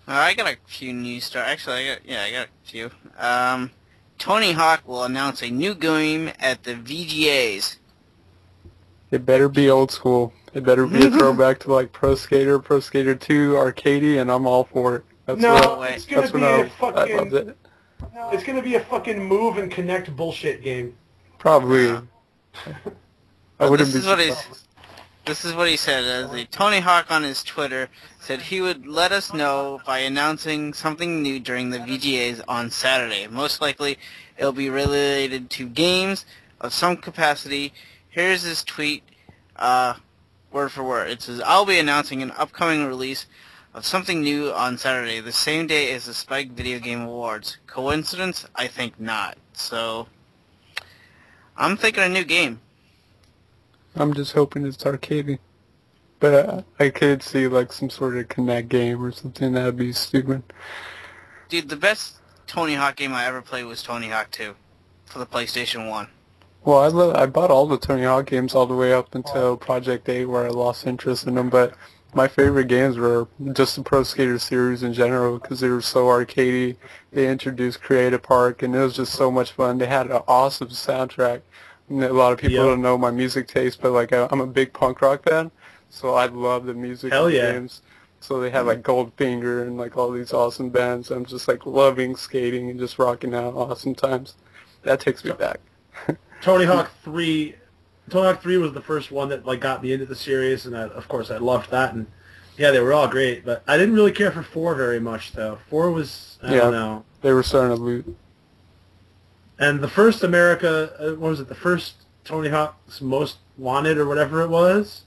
I got a few news stories. Actually, I got a few. Tony Hawk will announce a new game at the VGAs. It better be old school. It better be a throwback to like Pro Skater 2, arcadey, and I'm all for it. That's it's gonna be I loved it. It's gonna be a fucking move and connect bullshit game. Probably. I wouldn't be This is what he said. Tony Hawk on his Twitter said he would let us know by announcing something new during the VGAs on Saturday. Most likely, it'll be related to games of some capacity. Here's his tweet, word for word. It says, I'll be announcing an upcoming release of something new on Saturday, the same day as the Spike Video Game Awards. Coincidence? I think not. So, I'm thinking a new game. I'm just hoping it's arcadey. But I could see like some sort of Connect game or something. That'd be stupid. Dude, the best Tony Hawk game I ever played was Tony Hawk 2 for the PlayStation 1. Well, I bought all the Tony Hawk games all the way up until Project 8 where I lost interest in them, but my favorite games were just the Pro Skater series in general because they were so arcadey. They introduced Creative Park, and it was just so much fun. They had an awesome soundtrack. And a lot of people don't know my music taste, but like I'm a big punk rock fan, so I love the music of the games. So they had like Goldfinger and like all these awesome bands. I'm just like loving skating and just rocking out awesome times. That takes me back. Tony Hawk 3 was the first one that like got me into the series, and of course I loved that, and yeah, they were all great, but I didn't really care for 4 very much though. 4 was, I don't know. They were starting to loot. And the first what was it, the first Tony Hawk's Most Wanted or whatever it was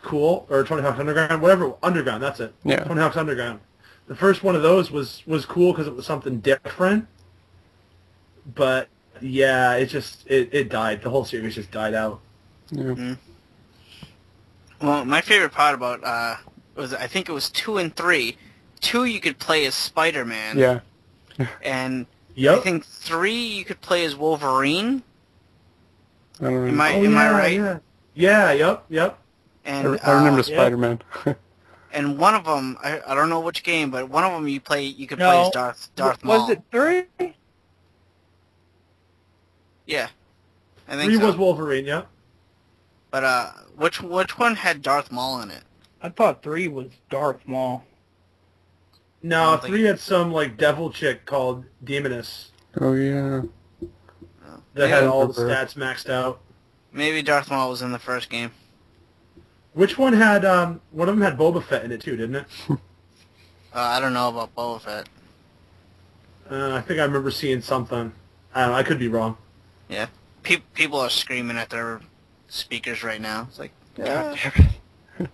cool, or Tony Hawk's Underground, Underground, that's it. Yeah. Tony Hawk's Underground. The first one of those was cool because it was something different, but yeah, it died. The whole series just died out. Yeah. Mm-hmm. Well, my favorite part about I think it was 2 and 3. 2 you could play as Spider-Man. Yeah. And I think 3 you could play as Wolverine. I don't Am I right? Yeah. Yep. And I remember Spider-Man. And one of them, I don't know which game, but one of them you could play as Darth Maul. Was it 3? Yeah, I think 3 so. was Wolverine, yeah. But which one had Darth Maul in it? I thought 3 was Darth Maul. No, don't think- 3 had some like devil chick called Demoness Oh yeah. that had Yeah, all the remember. stats maxed out. Maybe Darth Maul was in the first game. Which one had, one of them had Boba Fett in it too, didn't it? I don't know about Boba Fett. I think I remember seeing something. I don't know, I could be wrong. Yeah, people are screaming at their speakers right now. It's like, God damn it.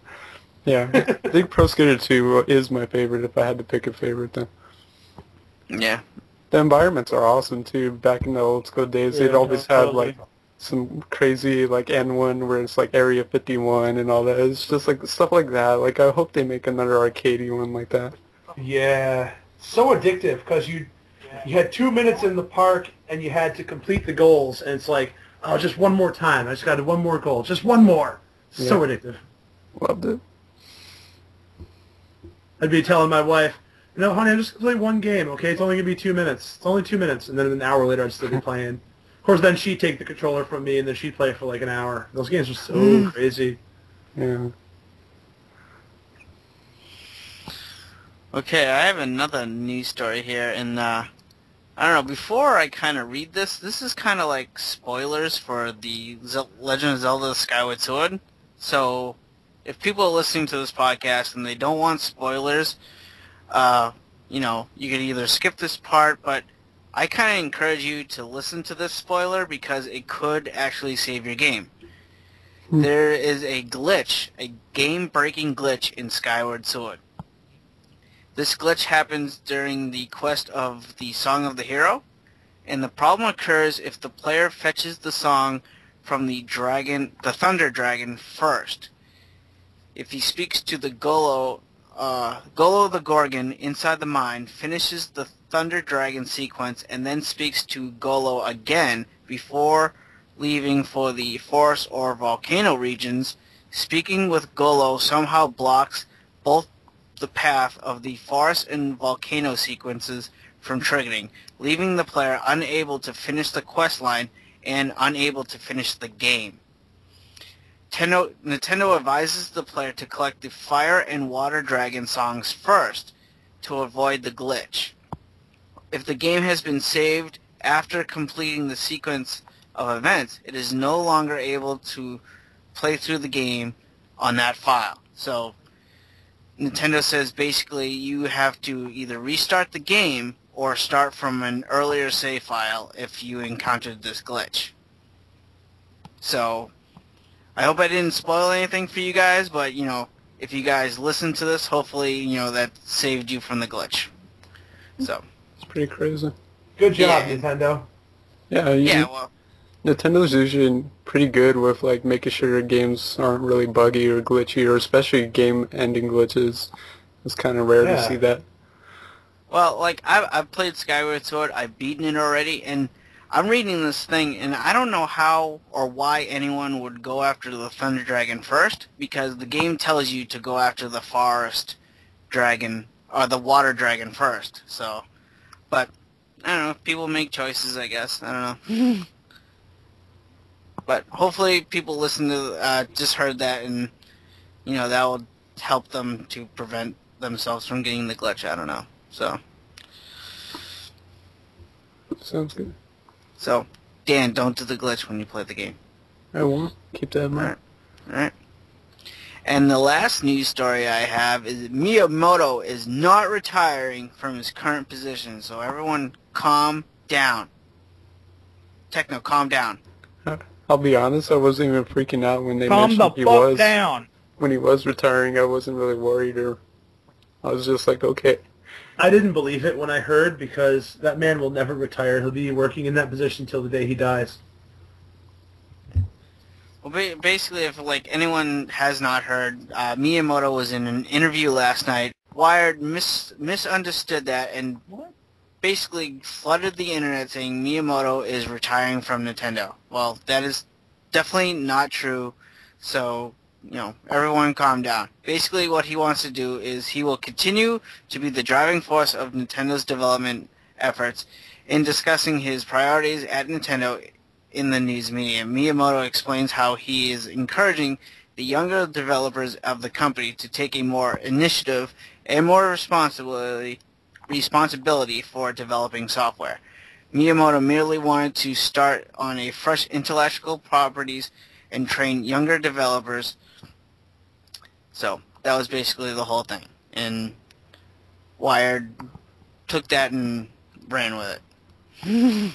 Yeah, I think Pro Skater 2 is my favorite if I had to pick a favorite then. yeah. The environments are awesome too. Back in the old school days, Yeah, they'd always have totally. like some crazy like N1 where it's like Area 51 and all that. It's just like stuff like that. Like I hope they make another arcadey one like that. Yeah, so addictive because you had 2 minutes in the park and you had to complete the goals, and it's like, oh, just one more time. I just got to one more goal, just one more. So addictive. Loved it. I'd be telling my wife, no, honey, I'm just gonna play one game. Okay, it's only gonna be 2 minutes. It's only 2 minutes, and then an hour later, I'd still be playing. Of course, then she'd take the controller from me, and then she'd play for like an hour. Those games are so crazy. Yeah. Okay, I have another news story here, and I don't know. Before I kind of read this is kind of like spoilers for the Legend of Zelda: Skyward Sword. So, if people are listening to this podcast and they don't want spoilers, you know, you could either skip this part, but I kind of encourage you to listen to this spoiler because it could actually save your game. There is a glitch, a game-breaking glitch in Skyward Sword. This glitch happens during the quest of the Song of the Hero, and the problem occurs if the player fetches the song from the Thunder Dragon first. If he speaks to the Golo the Gorgon inside the mine, finishes the Thunder Dragon sequence, and then speaks to Golo again before leaving for the forest or volcano regions, speaking with Golo somehow blocks both the path of the forest and volcano sequences from triggering, leaving the player unable to finish the quest line and unable to finish the game. Nintendo advises the player to collect the Fire and Water Dragon songs first to avoid the glitch. If the game has been saved after completing the sequence of events, it is no longer able to play through the game on that file. So Nintendo says basically you have to either restart the game or start from an earlier save file if you encountered this glitch. So I hope I didn't spoil anything for you guys, but you know, if you guys listen to this, hopefully, you know, that saved you from the glitch. So It's pretty crazy. Good job, Yeah. Nintendo. Yeah, yeah, well, Nintendo's usually pretty good with like making sure games aren't really buggy or glitchy, or especially game-ending glitches. It's kind of rare to see that. well, like I've played Skyward Sword, I've beaten it already, and I'm reading this thing, and I don't know how or why anyone would go after the Thunder Dragon first, because the game tells you to go after the Forest Dragon, or the Water Dragon first, so, but, I don't know, people make choices, I guess, I don't know. But hopefully people listen to, just heard that, and, you know, that will help them to prevent themselves from getting the glitch, I don't know, so. Sounds good. So, Dan, don't do the glitch when you play the game. I won't. Keep that in mind. Alright. And the last news story I have is that Miyamoto is not retiring from his current position, so everyone calm down. Techno, calm down. I'll be honest, I wasn't even freaking out when they Calm the mentioned he fuck was. down. When he was retiring, I wasn't really worried, or I was just like, okay. I didn't believe it when I heard, because that man will never retire. He'll be working in that position till the day he dies. Well, basically, if like anyone has not heard, Miyamoto was in an interview last night. Wired misunderstood that and basically flooded the internet saying Miyamoto is retiring from Nintendo. Well, that is definitely not true. So, you know, everyone calm down. Basically, what he wants to do is he will continue to be the driving force of Nintendo's development efforts in discussing his priorities at Nintendo in the news media. Miyamoto explains how he is encouraging the younger developers of the company to take a more initiative and more responsibility for developing software. Miyamoto merely wanted to start on a fresh intellectual properties and train younger developers. So that was basically the whole thing. And Wired took that and ran with it.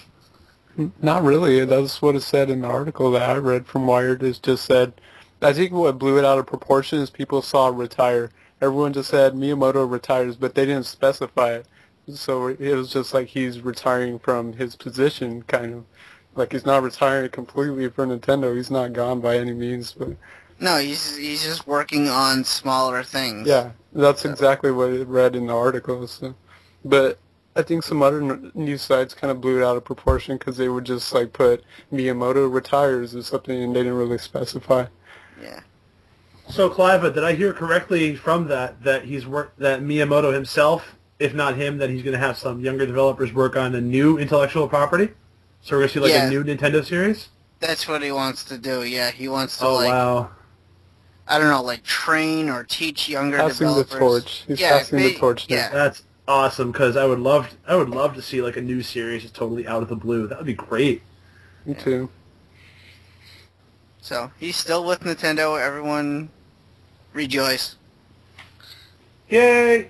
Not really. That's what it said in the article that I read from Wired. It just said, I think what blew it out of proportion is people saw retire. Everyone just said Miyamoto retires, but they didn't specify it. So it was just like he's retiring from his position, kind of. Like he's not retiring completely from Nintendo. He's not gone by any means. But no, he's just working on smaller things. Yeah, that's exactly what it read in the article. So. But I think some other news sites kind of blew it out of proportion because they would just like put Miyamoto retires or something, and they didn't really specify. Yeah. So, Clive, did I hear correctly from that that Miyamoto himself, if not him, that he's going to have some younger developers work on a new intellectual property? So we're going to see like a new Nintendo series? That's what he wants to do. Yeah, he wants to wow. I don't know, like train or teach younger passing developers. The torch. He's passing the torch. Yeah. That's awesome because I would love to see like a new series just totally out of the blue. That would be great. Me too. So he's still with Nintendo. Everyone rejoice. Yay!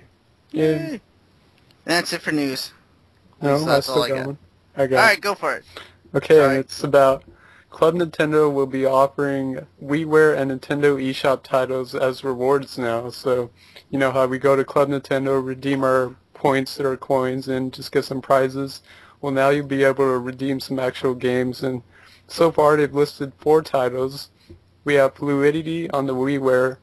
Yay! And that's it for news. No, that's all I got one. All right, go for it. Okay, and it's about Club Nintendo will be offering WiiWare and Nintendo eShop titles as rewards now. So, you know how we go to Club Nintendo, redeem our points or coins, and just get some prizes? Well, now you'll be able to redeem some actual games, and so far they've listed 4 titles. We have Fluidity on the WiiWare,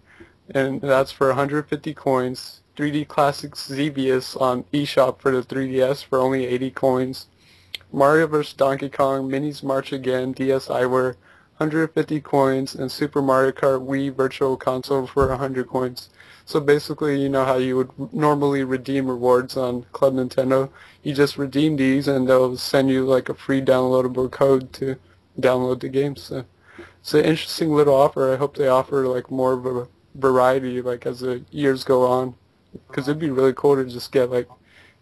and that's for 150 coins. 3D Classics Xevious on eShop for the 3DS for only 80 coins. Mario vs. Donkey Kong Minis March Again DSiWare 150 coins, and Super Mario Kart Wii Virtual Console for 100 coins. So basically, you know how you would normally redeem rewards on Club Nintendo. You just redeem these and they'll send you like a free downloadable code to download the game. So it's an interesting little offer. I hope they offer like more of a variety like as the years go on, because it'd be really cool to just get like,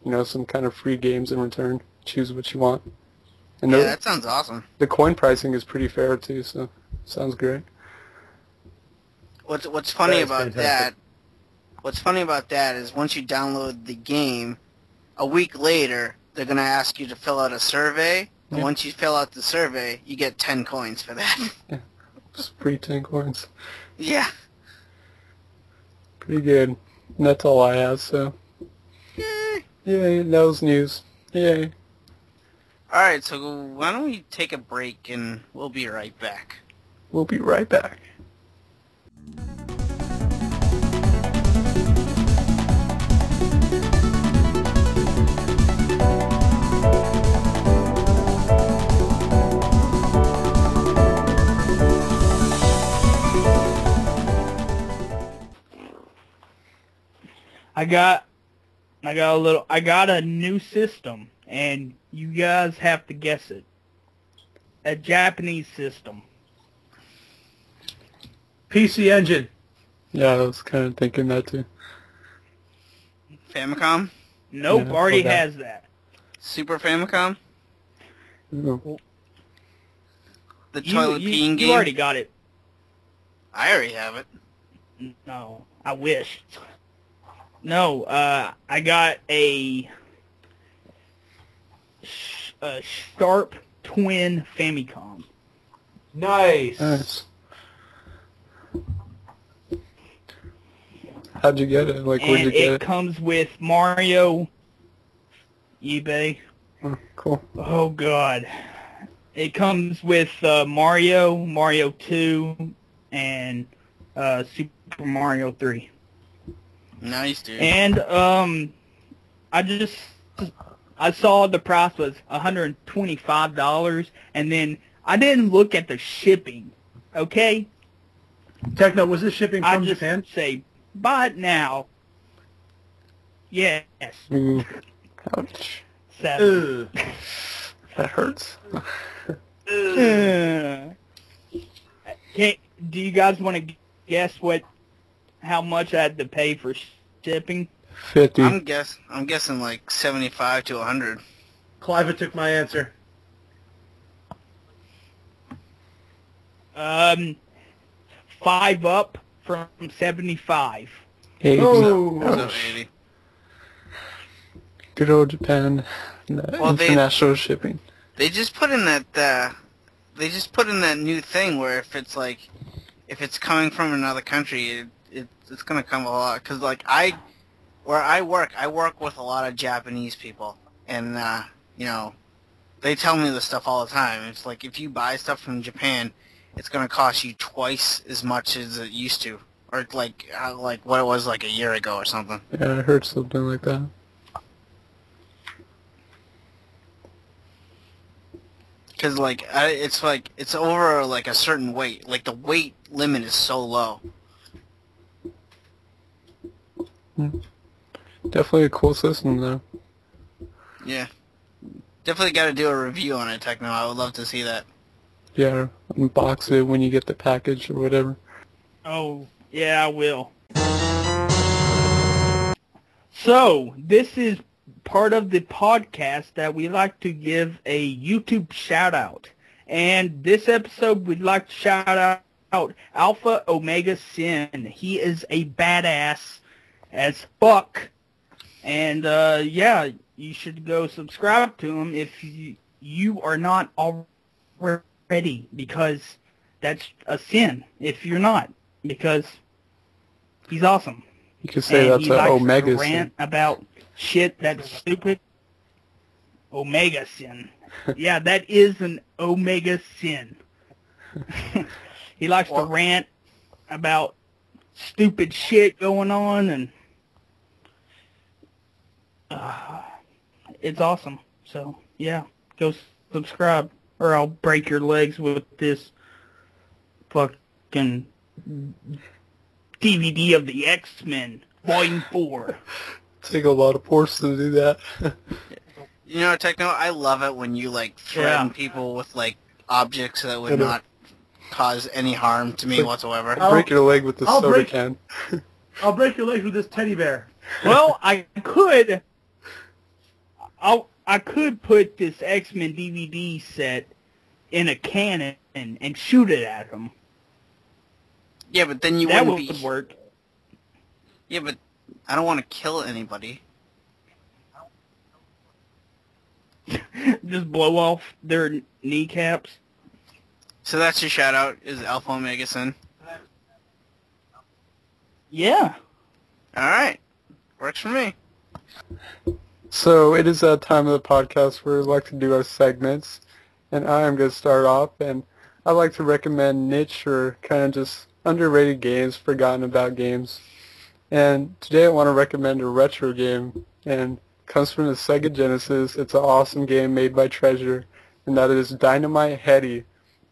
you know, some kind of free games in return. Choose what you want. And yeah, that sounds awesome. The coin pricing is pretty fair too, so sounds great. What's funny about that? What's funny about that is once you download the game, a week later they're gonna ask you to fill out a survey, and once you fill out the survey, you get 10 coins for that. Yeah, just free 10 coins. Yeah. Pretty good. And that's all I have. So. Yay! Yay! That was news. Yay! Alright, so why don't we take a break and we'll be right back. We'll be right back. I got a new system, and you guys have to guess it. A Japanese system. PC Engine. Yeah, I was kind of thinking that too. Famicom? Nope, Yeah, already has that. Super Famicom? No. The toilet peeing game? You already got it. I already have it. No, I wish. No, I got a Sharp Twin Famicom. Nice. Nice. How'd you get it? Like, where'd you get it? It comes with Mario. eBay. Oh, cool. Oh God. It comes with Mario, Mario 2, and Super Mario 3. Nice, dude. And I saw the price was $125, and then I didn't look at the shipping. Okay. Techno, was this shipping from Japan? I just say buy it now. Yes. Ouch. 7. That hurts. Do you guys want to guess how much I had to pay for shipping? 50. I'm guessing like 75 to 100. Clive took my answer. 5 up from 75. 80. Oh. So 80. Good old Japan. International shipping. They just put in that new thing where if it's coming from another country, it's gonna come a lot. Cause like where I work with a lot of Japanese people, and they tell me this stuff all the time. It's like if you buy stuff from Japan, it's gonna cost you twice as much as it used to, or like what it was like a year ago or something. Yeah, I heard something like that. Cause it's over like a certain weight. Like the weight limit is so low. Definitely a cool system, though. Yeah, definitely got to do a review on it, Techno. I would love to see that. Yeah, unbox it when you get the package or whatever. Oh, yeah, I will. So, this is part of the podcast that we like to give a YouTube shout-out. And this episode, we'd like to shout out AlphaOmegaSin. He is a badass as fuck. And, yeah, you should go subscribe to him if you are not already, because that's a sin if you're not, because he's awesome. You could say and that's an Omega rant about shit that's stupid. Omega Sin. Yeah, that is an Omega Sin. He likes to rant about stupid shit going on, and it's awesome. So, yeah, go subscribe, or I'll break your legs with this fucking DVD of the X-Men, Volume 4. Take a lot of force to do that. You know, Techno, I love it when you like threaten people with like objects that would not cause any harm to me whatsoever. Break your leg with the soda can. I'll break your leg with this teddy bear. Well, I could put this X-Men DVD set in a cannon and shoot it at him. Yeah, but then that would work. Yeah, but I don't want to kill anybody. Just blow off their kneecaps. So that's your shout out, is AlphaOmegaSin. Yeah. Alright. Works for me. So it is that time of the podcast where we like to do our segments. And I am going to start off, and I like to recommend niche or kind of just underrated games, forgotten about games. And today I want to recommend a retro game, and it comes from the Sega Genesis. It's an awesome game made by Treasure, and that is Dynamite Headdy.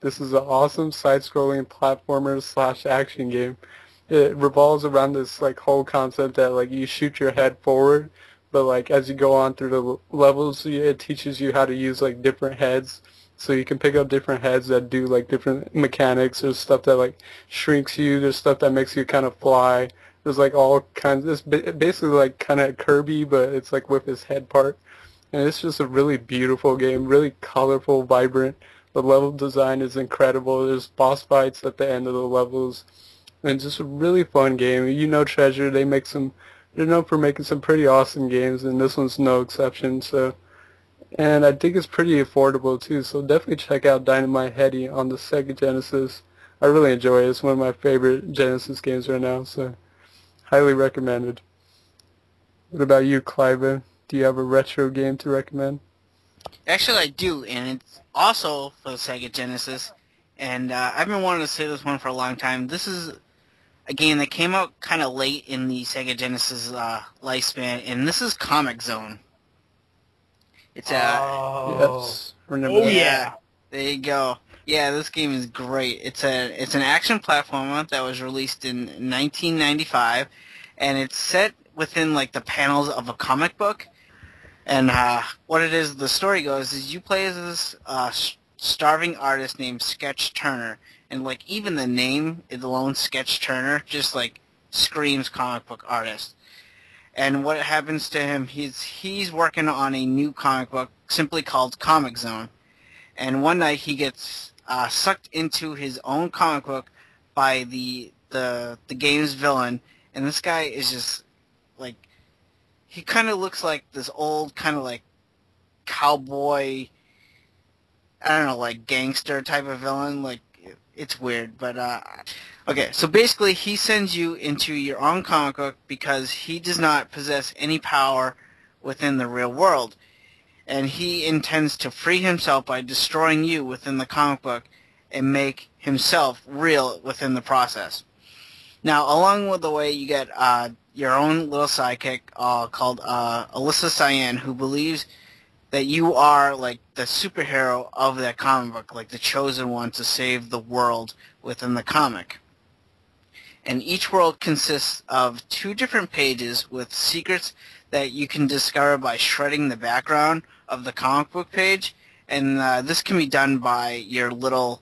This is an awesome side-scrolling platformer / action game. It revolves around this like whole concept that like you shoot your head forward, but like as you go on through the levels, it teaches you how to use like different heads. So you can pick up different heads that do like different mechanics. There's stuff that like shrinks you. There's stuff that makes you kind of fly. There's like all kinds. It's basically like kind of Kirby, but it's like with his head part. And it's just a really beautiful game, really colorful, vibrant. The level design is incredible. There's boss fights at the end of the levels. And just a really fun game. You know Treasure, they're known for making some pretty awesome games, and this one's no exception. So, and I think it's pretty affordable too, so definitely check out Dynamite Headdy on the Sega Genesis. I really enjoy it. It's one of my favorite Genesis games right now, so highly recommended. What about you, Clive? Do you have a retro game to recommend? Actually, I do, and it's also for the Sega Genesis. And I've been wanting to say this one for a long time. This is a game that came out kind of late in the Sega Genesis lifespan, and this is Comic Zone. It's yes. Remember that. Yeah. There you go. Yeah, this game is great. It's an action platformer that was released in 1995, and it's set within like the panels of a comic book. And what it is, the story goes, is you play as this starving artist named Sketch Turner, and like even the name, the lone Sketch Turner, just like screams comic book artist. And what happens to him? He's working on a new comic book simply called Comic Zone, and one night he gets sucked into his own comic book by the game's villain, and this guy is just like, he kind of looks like this old kind of like cowboy, I don't know, like gangster type of villain. Like, it's weird, but okay, so basically he sends you into your own comic book because he does not possess any power within the real world, and he intends to free himself by destroying you within the comic book and make himself real within the process. Now, along with the way, you get your own little sidekick called Alyssa Cyan, who believes that you are like the superhero of that comic book, like the chosen one to save the world within the comic. And each world consists of 2 different pages with secrets that you can discover by shredding the background of the comic book page, and this can be done by your little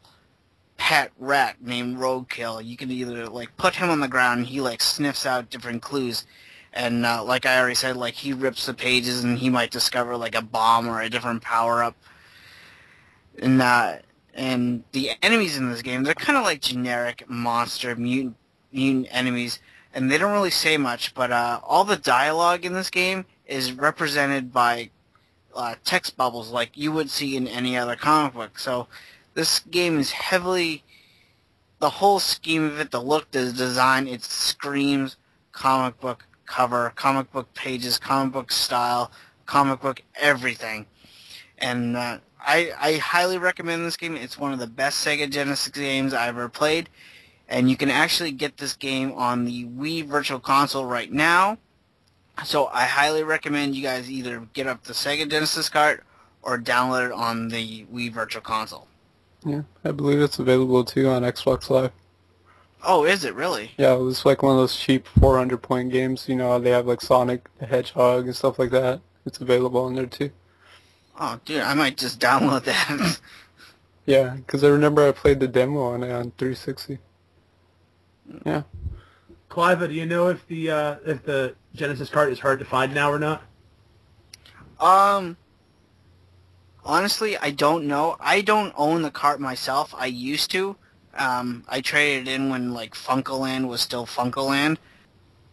pet rat named Roadkill. You can either like put him on the ground and he like sniffs out different clues, and like I already said, like he rips the pages and he might discover like a bomb or a different power-up. And the enemies in this game, they're kind of like generic monster mutant enemies, and they don't really say much, but all the dialogue in this game is represented by text bubbles like you would see in any other comic book. So this game is heavily, the whole scheme of it, the look, the design, it screams comic book cover, comic book pages, comic book style, comic book everything. And I highly recommend this game. It's one of the best Sega Genesis games I ever played. And you can actually get this game on the Wii Virtual Console right now. So I highly recommend you guys either get up the Sega Genesis cart or download it on the Wii Virtual Console. Yeah, I believe it's available too on Xbox Live. Oh, is it really? Yeah, it was like one of those cheap 400-point games. You know, they have like Sonic the Hedgehog and stuff like that. It's available on there too. Oh, dude, I might just download that. Yeah, because I remember I played the demo on it on 360. Yeah. Clive, do you know if the Genesis cart is hard to find now or not? Honestly, I don't know. I don't own the cart myself. I used to. I traded it in when like Funkoland was still Funkoland.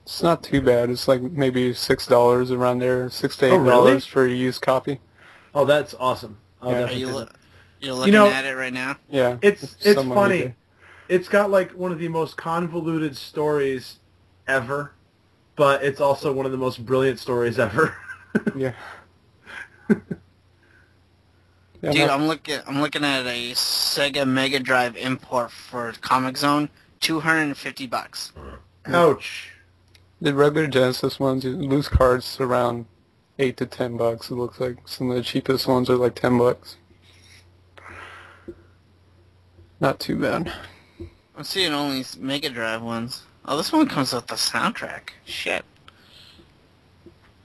It's not too bad. It's like maybe $6 around there, $6 to $8 really? for a used copy. Oh, that's awesome. Yeah. You're looking at it right now? Yeah. It's somewhat funny. easy. It's got like one of the most convoluted stories ever, but it's also one of the most brilliant stories ever. Yeah. Yeah, Dude, I'm looking at a Sega Mega Drive import for Comic Zone, $250. Ouch. The regular Genesis ones, loose cards around $8 to $10. It looks like some of the cheapest ones are like $10. Not too bad. I'm seeing only Mega Drive ones. Oh, this one comes with the soundtrack. Shit.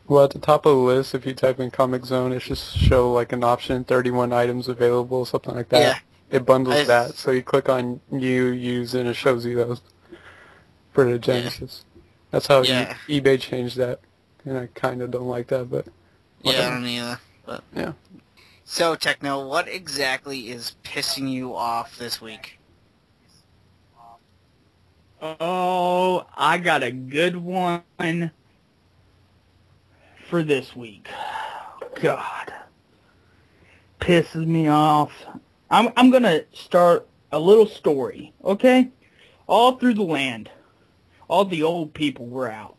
Well, at the top of the list, if you type in Comic Zone, it should show like an option, 31 items available, something like that. Yeah. It bundles that, so you click on new, use, and it shows you those for the Genesis. Yeah. That's how eBay changed that, and I kind of don't like that, but whatever. Yeah, I don't either. But yeah. So, Techno, what exactly is pissing you off this week? Oh, I got a good one for this week. God. Pisses me off. I'm going to start a little story, okay? All through the land, all the old people were out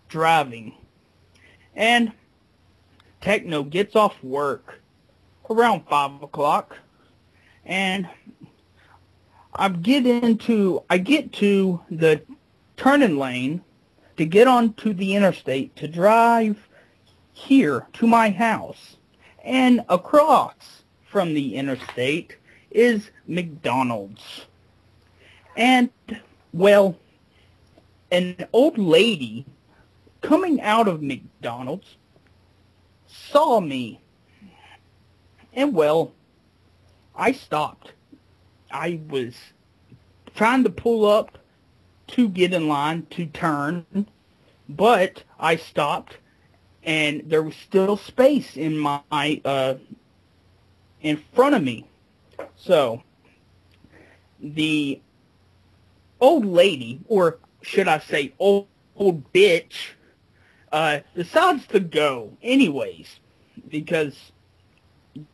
driving. And Techno gets off work around 5 o'clock. And I get to the turning lane to get onto the interstate to drive here to my house. And across from the interstate is McDonald's. And, well, an old lady coming out of McDonald's saw me. And, well, I stopped. I was trying to pull up to get in line to turn, but I stopped, and there was still space in my in front of me. So the old lady, or should I say old bitch, decides to go anyways, because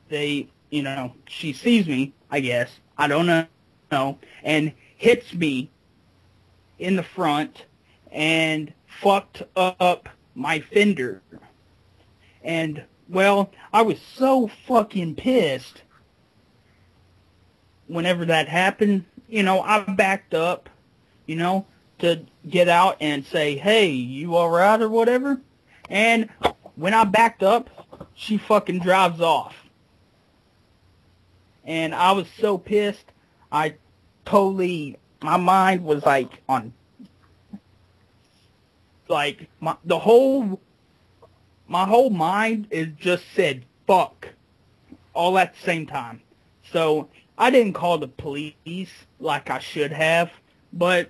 she sees me, I guess, I don't know, and hits me in the front and fucked up my fender. And, well, I was so fucking pissed whenever that happened. I backed up, to get out and say, hey, you alright or whatever? And when I backed up, she fucking drives off. And I was so pissed, my mind was on, my whole mind is just said, fuck, all at the same time. So, I didn't call the police like I should have, but,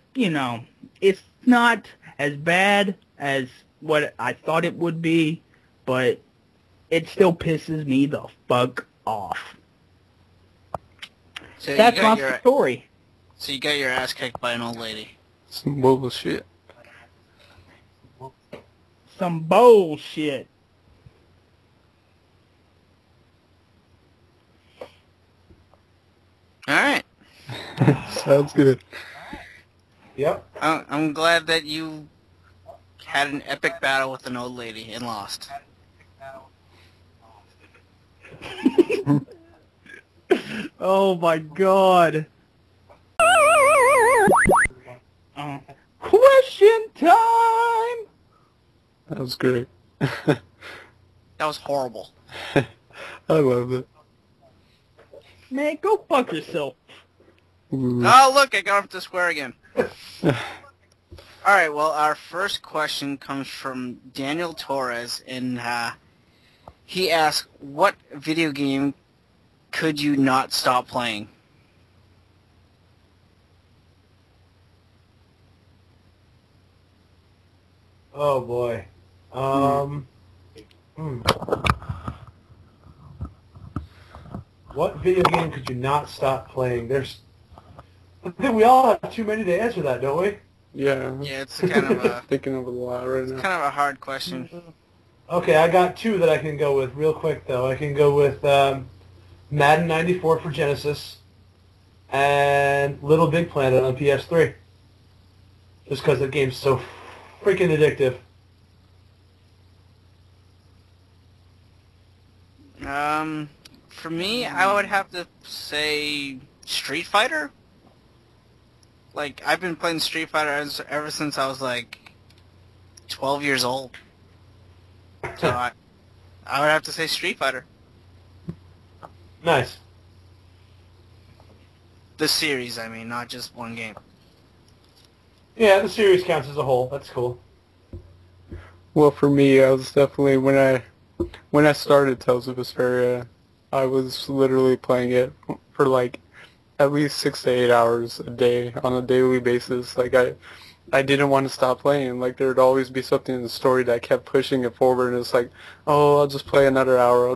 it's not as bad as what I thought it would be, but it still pisses me the fuck off. So that's my story. So you got your ass kicked by an old lady. Some bullshit. Some bullshit. Alright. Sounds good. Yep. I'm glad that you had an epic battle with an old lady and lost. Oh my god. Question time! That was great. That was horrible. I love it. Man, go fuck yourself. Ooh. Oh, look, I got off the square again. Alright, well, our first question comes from Daniel Torres, and he asks, what video game could you not stop playing? Oh boy. What video game could you not stop playing? I think we all have too many to answer that, don't we? Yeah. Yeah, it's kind of a... thinking of a lot right now. It's kind of a hard question. Okay, I got two that I can go with real quick, though. I can go with Madden 94 for Genesis and Little Big Planet on PS3. Just because the game's so freaking addictive. For me, I would have to say Street Fighter. Like, I've been playing Street Fighter ever since I was, 12 years old. So I would have to say Street Fighter. Nice. The series, I mean, not just one game. Yeah, the series counts as a whole. That's cool. Well, for me, I was definitely, when I started Tales of Vesperia, I was literally playing it for at least 6 to 8 hours a day on a daily basis. I didn't want to stop playing. There would always be something in the story that kept pushing it forward, and it's oh, I'll just play another hour,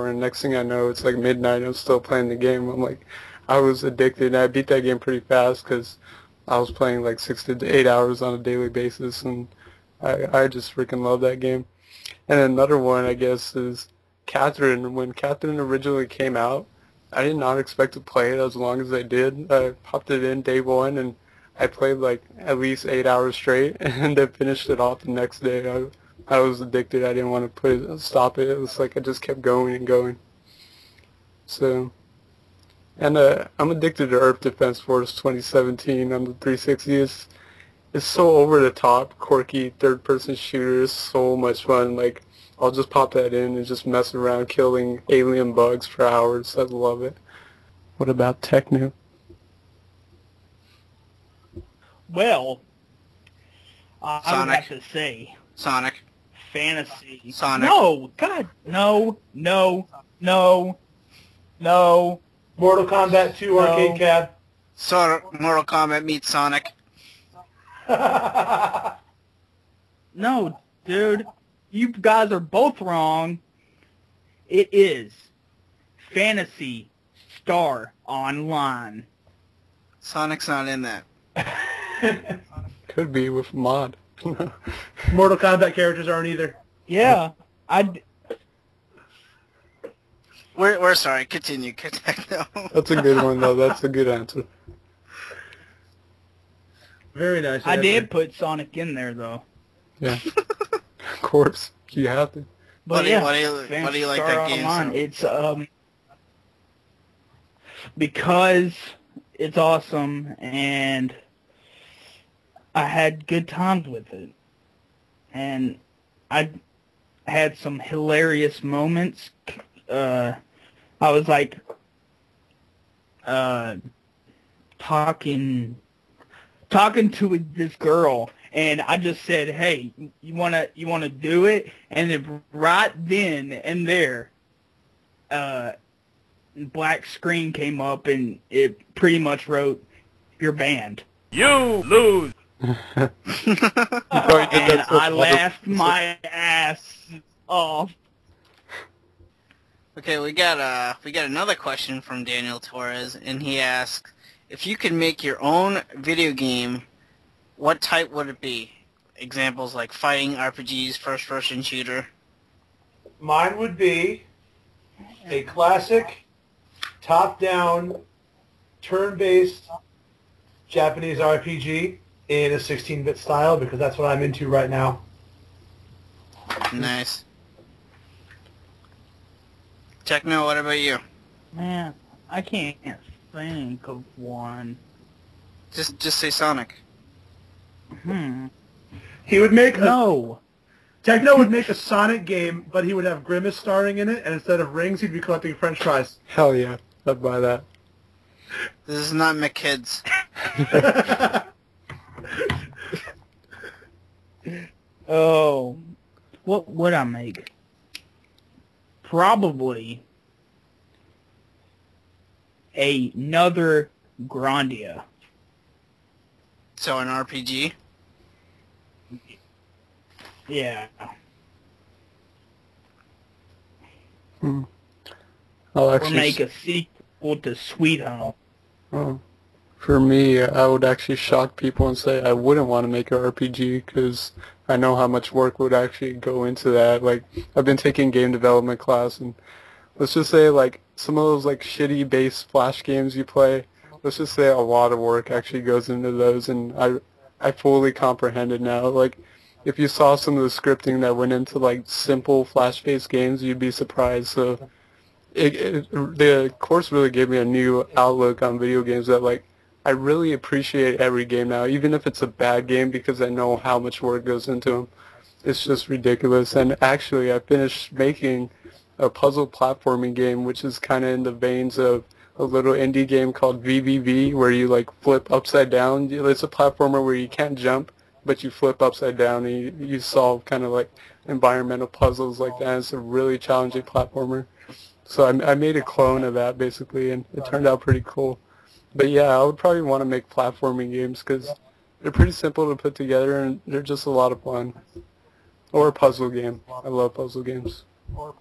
and next thing I know, it's midnight, I'm still playing the game. I was addicted, and I beat that game pretty fast because I was playing 6 to 8 hours on a daily basis, and I just freaking love that game. And another one, I guess, is Catherine. When Catherine originally came out, I did not expect to play it as long as I did. I popped it in day one, and I played at least 8 hours straight, and then finished it off the next day. I was addicted. I didn't want to stop it. It was I just kept going and going. So, and I'm addicted to Earth Defense Force 2017 on the 360. It's so over the top, quirky, third-person shooter. It's so much fun. I'll just pop that in and just mess around killing alien bugs for hours. I love it. What about Techno? Well, I would have to say Sonic. fantasy. Sonic. No, God, no. Mortal Kombat 2 arcade cab. Mortal Kombat meets Sonic. No, dude. You guys are both wrong. It is Phantasy Star Online. Sonic's not in that. Could be with mod. Mortal Kombat characters aren't either. Yeah, We're sorry. Continue. No. That's a good one, though. That's a good answer. Very nice. I did put Sonic in there, though. Yeah. Of course. You have to. But Why do you like that game? Online, it's because it's awesome and I had good times with it, and I had some hilarious moments. I was like talking to this girl, and I just said, "Hey, you wanna do it?" And then right then and there, black screen came up, and it pretty much wrote, "You're banned." You lose. And I laughed my ass off. Okay, we got another question from Daniel Torres, and he asks, if you could make your own video game, what type would it be? Examples like fighting, RPGs, first-person shooter. Mine would be a classic, top-down, turn-based Japanese RPG in a 16-bit style, because that's what I'm into right now. Nice. Techno, what about you? Man, I can't think of one. Just say Sonic. He would make Techno would make a Sonic game, but he would have Grimace starring in it, and instead of rings, he'd be collecting French fries. Hell yeah. I'd buy that. This is not McKids. Oh, what would I make? Probably another Grandia. So an RPG? Yeah. I'll Or actually make a sequel to Sweet Home. Oh. For me, I would actually shock people and say I wouldn't want to make an RPG because I know how much work would actually go into that. Like, I've been taking game development class, and let's just say, like, some of those, like, shitty base Flash games you play, let's just say a lot of work actually goes into those, and I fully comprehend it now. Like, if you saw some of the scripting that went into, like, simple Flash-based games, you'd be surprised. So the course really gave me a new outlook on video games that, like, I really appreciate every game now, even if it's a bad game, because I know how much work goes into them. It's just ridiculous. And actually, I finished making a puzzle platforming game, which is kind of in the veins of a little indie game called VVV, where you, like, flip upside down. It's a platformer where you can't jump, but you flip upside down, and you solve kind of, like, environmental puzzles like that. It's a really challenging platformer. So I made a clone of that, basically, and it turned out pretty cool. But yeah, I would probably want to make platforming games because they're pretty simple to put together and they're just a lot of fun. Or a puzzle game. I love puzzle games. Well,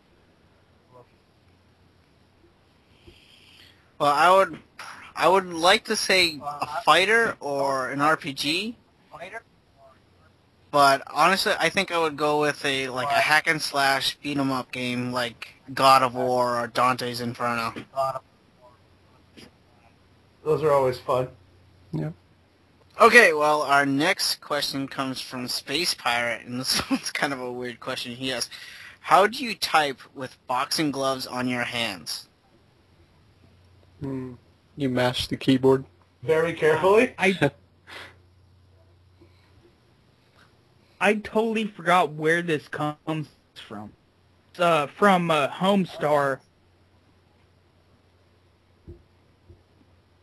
I would like to say a fighter or an RPG. But honestly, I think I would go with a hack and slash beat 'em up game like God of War or Dante's Inferno. Those are always fun. Yeah. Okay, well, our next question comes from Space Pirate, and this one's kind of a weird question. He asks, how do you type with boxing gloves on your hands? You mash the keyboard. Very carefully. I totally forgot where this comes from. It's from Homestar.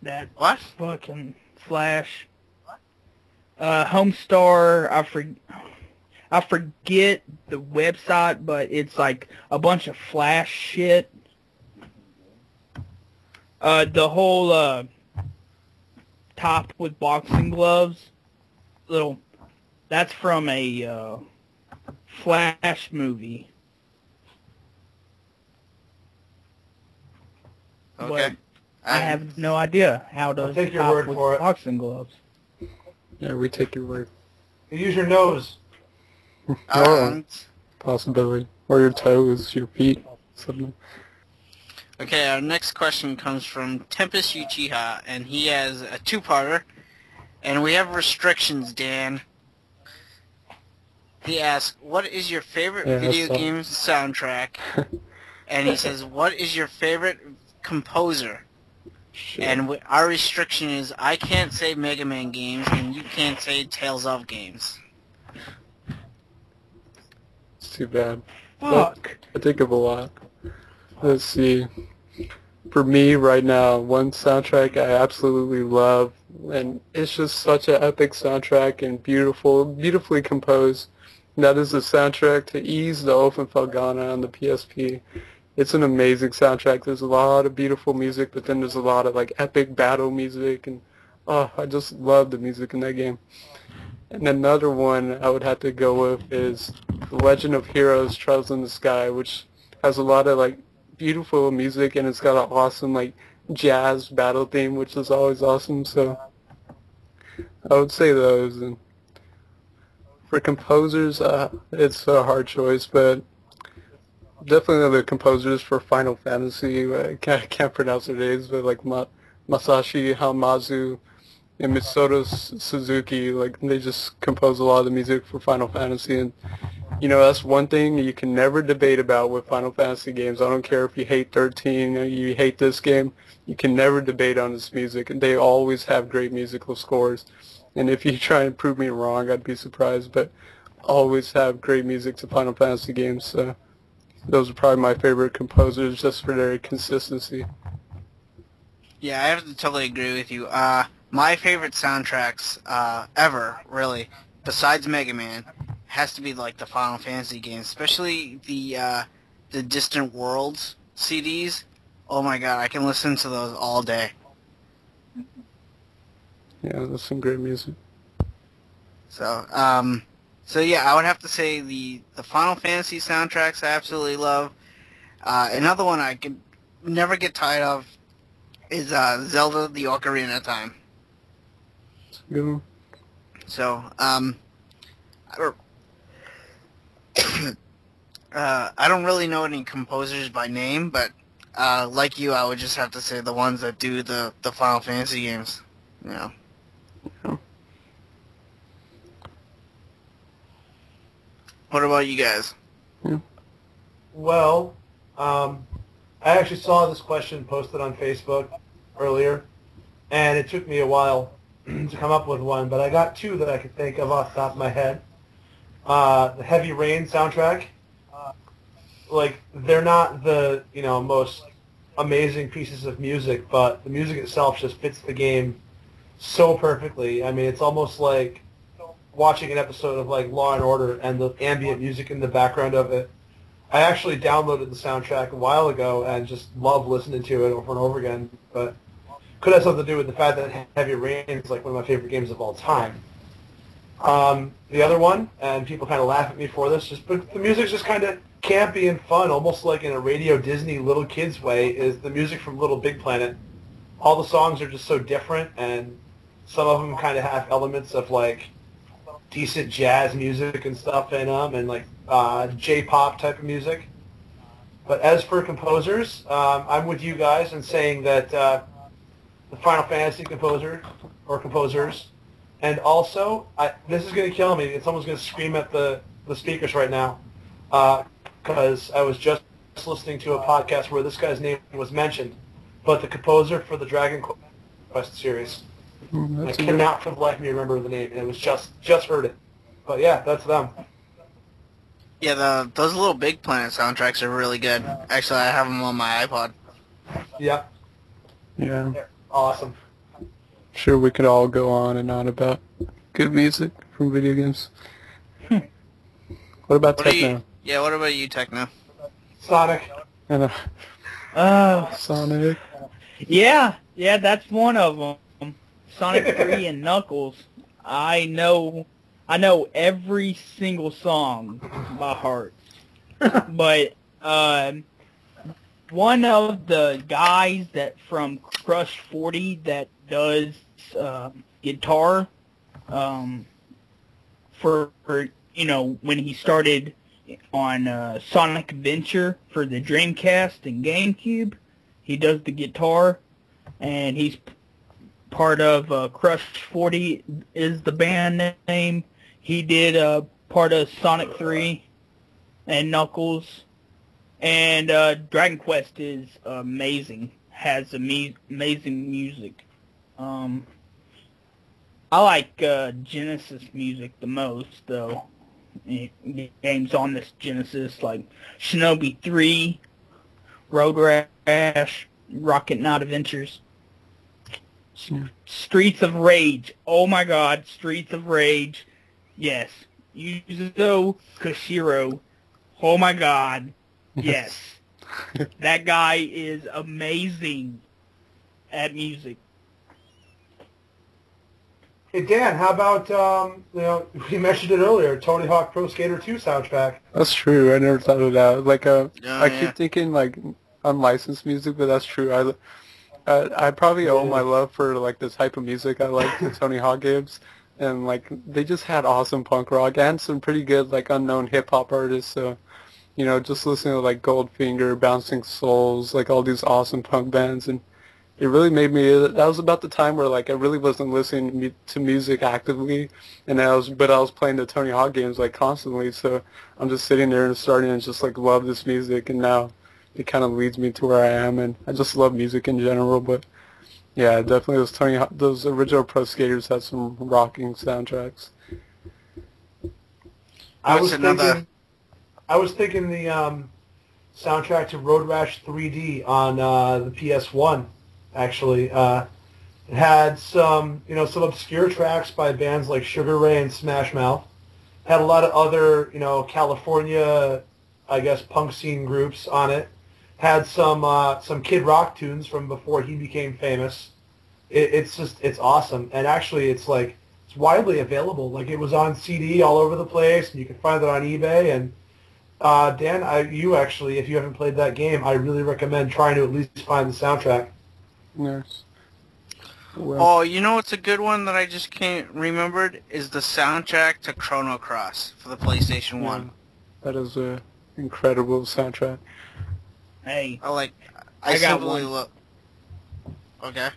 That What? fucking Flash. Homestar, I forget the website, but it's like a bunch of Flash shit. The whole top with boxing gloves, that's from a Flash movie. Okay. But I have no idea how to take your top word with for it. boxing gloves. Yeah, we take your word. You use your nose. Or possibility. Or your toes, your feet, something. Okay, our next question comes from Tempest Uchiha, and he has a two-parter. And we have restrictions, Dan. He asks, what is your favorite video game soundtrack? And he says, what is your favorite composer? Shit. And our restriction is, I can't say Mega Man games, and you can't say Tales of games. It's too bad. Fuck. I think of a lot. Let's see. For me, right now, one soundtrack I absolutely love, and it's just such an epic soundtrack and beautifully composed. And that is the soundtrack to Ease the Ofenfeldana on the PSP. It's an amazing soundtrack. There's a lot of beautiful music, but then there's a lot of like epic battle music, and I just love the music in that game. And another one I would have to go with is The Legend of Heroes: Trails in the Sky, which has a lot of like beautiful music, and it's got an awesome like jazz battle theme, which is always awesome. So I would say those. And for composers, it's a hard choice, but definitely the composers for Final Fantasy. I can't pronounce their names, but like Masashi Hamauzu and Mitsuto Suzuki, like they just compose a lot of the music for Final Fantasy, and you know that's one thing you can never debate about with Final Fantasy games. I don't care if you hate 13 or you hate this game, you can never debate on this music, and they always have great musical scores. And if you try and prove me wrong, I'd be surprised, but always have great music to Final Fantasy games. So those are probably my favorite composers just for their consistency. Yeah, I have to totally agree with you. My favorite soundtracks ever, really, besides Mega Man, has to be like the Final Fantasy games, especially the Distant Worlds CDs. Oh my god, I can listen to those all day. Yeah, that's some great music. So yeah, I would have to say the Final Fantasy soundtracks I absolutely love. Another one I can never get tired of is Zelda: The Ocarina of Time. Good. So, I don't really know any composers by name, but like you, I would just have to say the ones that do the Final Fantasy games. You know. Yeah. What about you guys? Yeah. Well, I actually saw this question posted on Facebook earlier, and it took me a while to come up with one, but I got two that I could think of off the top of my head. The Heavy Rain soundtrack, like, they're not the, most amazing pieces of music, but the music itself just fits the game so perfectly. I mean, it's almost like watching an episode of, like, Law & Order and the ambient music in the background of it. I actually downloaded the soundtrack a while ago and just love listening to it over and over again, but could have something to do with the fact that Heavy Rain is like one of my favorite games of all time. The other one, and people kind of laugh at me for this, but the music's just kind of campy and fun, almost like in a Radio Disney little kids way, is the music from Little Big Planet. All the songs are just so different, and some of them kind of have elements of like decent jazz music and stuff in them, and like J-pop type of music. But as for composers, I'm with you guys in saying that the Final Fantasy composer or composers, and also this is going to kill me, and someone's going to scream at the speakers right now, because I was just listening to a podcast where this guy's name was mentioned, but the composer for the Dragon Quest series. I cannot for the life of me remember the name, and it was just heard it. But yeah, that's them. Yeah, those Little Big Planet soundtracks are really good. Actually, I have them on my iPod. Yep. Yeah. They're awesome. Sure, we could all go on and on about good music from video games. What about techno? What about you, Techno? Sonic. And Sonic. Yeah, that's one of them. Sonic 3 and Knuckles. I know every single song by heart. But one of the guys that from Crush 40 that does guitar for when he started on Sonic Adventure for the Dreamcast and GameCube, he does the guitar, and he's part of Crush 40 is the band name. He did part of Sonic 3 and Knuckles. And Dragon Quest is amazing. Has amazing music. I like Genesis music the most, though. Games on this Genesis, like Shinobi 3, Road Rash, Rocket Knight Adventures, Streets of Rage. Oh my God, Streets of Rage. Yes. Yuzo Koshiro. Oh my God. Yes. That guy is amazing at music. Hey Dan, how about we mentioned it earlier, Tony Hawk Pro Skater 2 soundtrack. That's true. I never thought of that. Like I yeah. keep thinking like unlicensed music, but that's true. I probably owe my love for like the type of music I like to Tony Hawk games, and like they just had awesome punk rock and some pretty good like unknown hip hop artists. So just listening to like Goldfinger, Bouncing Souls, like all these awesome punk bands, and it really made me. That was about the time where like I really wasn't listening to music actively, and I was playing the Tony Hawk games like constantly. So I'm just sitting there and starting to just like love this music, and now it kind of leads me to where I am, and I just love music in general. But yeah, definitely those original Pro Skaters had some rocking soundtracks. I was thinking the soundtrack to Road Rash 3D on the PS1. Actually, it had some obscure tracks by bands like Sugar Ray and Smash Mouth. Had a lot of other California, I guess, punk scene groups on it. Had some Kid Rock tunes from before he became famous. It's awesome, and actually it's widely available. Like it was on CD all over the place, and you can find it on eBay. And Dan, you actually, if you haven't played that game, I really recommend trying to at least find the soundtrack. Yes. Well, Oh, you know what's a good one that I just can't remembered is the soundtrack to Chrono Cross for the PlayStation 1. That is an incredible soundtrack. Hey, I got simply one. look. Okay.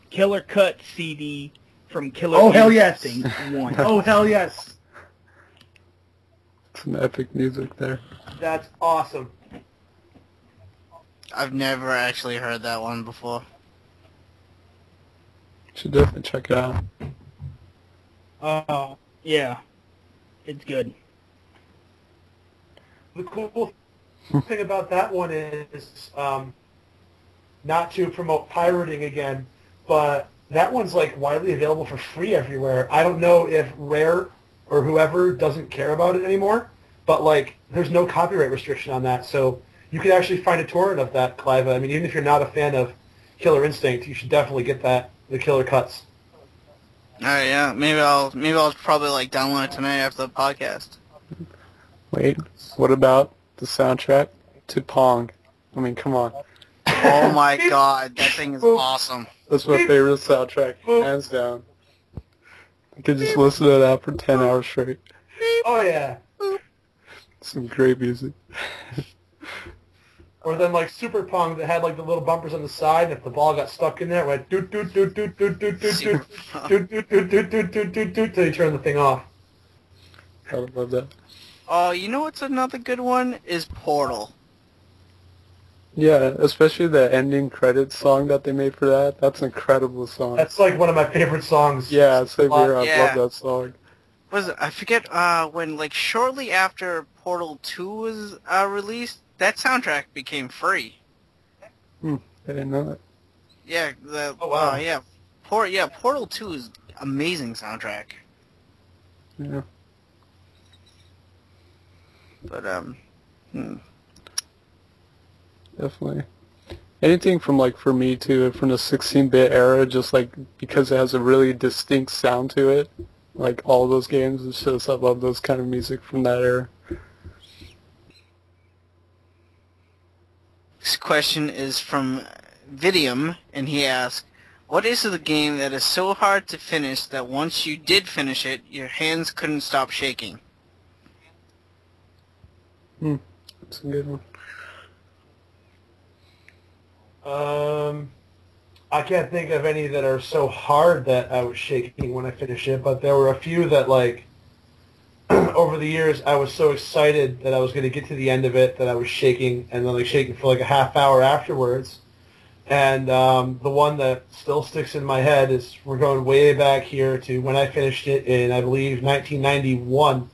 Killer Cut CD from Killer Oh, hell yes. Instinct 1. Oh hell yes, Some epic music there. that's awesome. I've never actually heard that one before. Should definitely check it out. Oh, yeah. It's good. The cool thing about that one is, not to promote pirating again, but that one's like widely available for free everywhere. I don't know if Rare or whoever doesn't care about it anymore, but like there's no copyright restriction on that, so you can actually find a torrent of that, Clive. I mean, even if you're not a fan of Killer Instinct, you should definitely get the Killer Cuts. Alright, yeah. Maybe I'll probably download it tonight after the podcast. Wait, what about the soundtrack to Pong? I mean, come on. Oh my god, that thing is awesome. That's my favorite soundtrack, hands down. I could just listen to that for 10 hours straight. Oh yeah. Some great music. Or then like Super Pong that had like the little bumpers on the side, and if the ball got stuck in there, it went doot doot doot doot doot doot doot doot doot doot doot doot doot doot doot doot till you turn the thing off. I love that. Oh, you know what's another good one? Is Portal. Yeah, especially the ending credits song that they made for that. That's an incredible song. That's like one of my favorite songs. Yeah, same here. I Yeah. love that song. Was it? I forget when shortly after Portal 2 was released, that soundtrack became free. I didn't know that. Yeah, Oh, wow. yeah. Portal 2 is amazing soundtrack. Yeah. But definitely. Anything from, like, for me, too, from the 16-bit era, just, like, because it has a really distinct sound to it. Like, all those games, it's just, I love those kind of music from that era. This question is from Vidium, and he asks, what is the game that is so hard to finish that once you did finish it, your hands couldn't stop shaking? That's a good one. I can't think of any that are so hard that I was shaking when I finished it, but there were a few that, like, over the years, I was so excited that I was going to get to the end of it that I was shaking, and then, like, shaking for, like, a half hour afterwards. And the one that still sticks in my head is, we're going way back here to when I finished it in, I believe, 1991.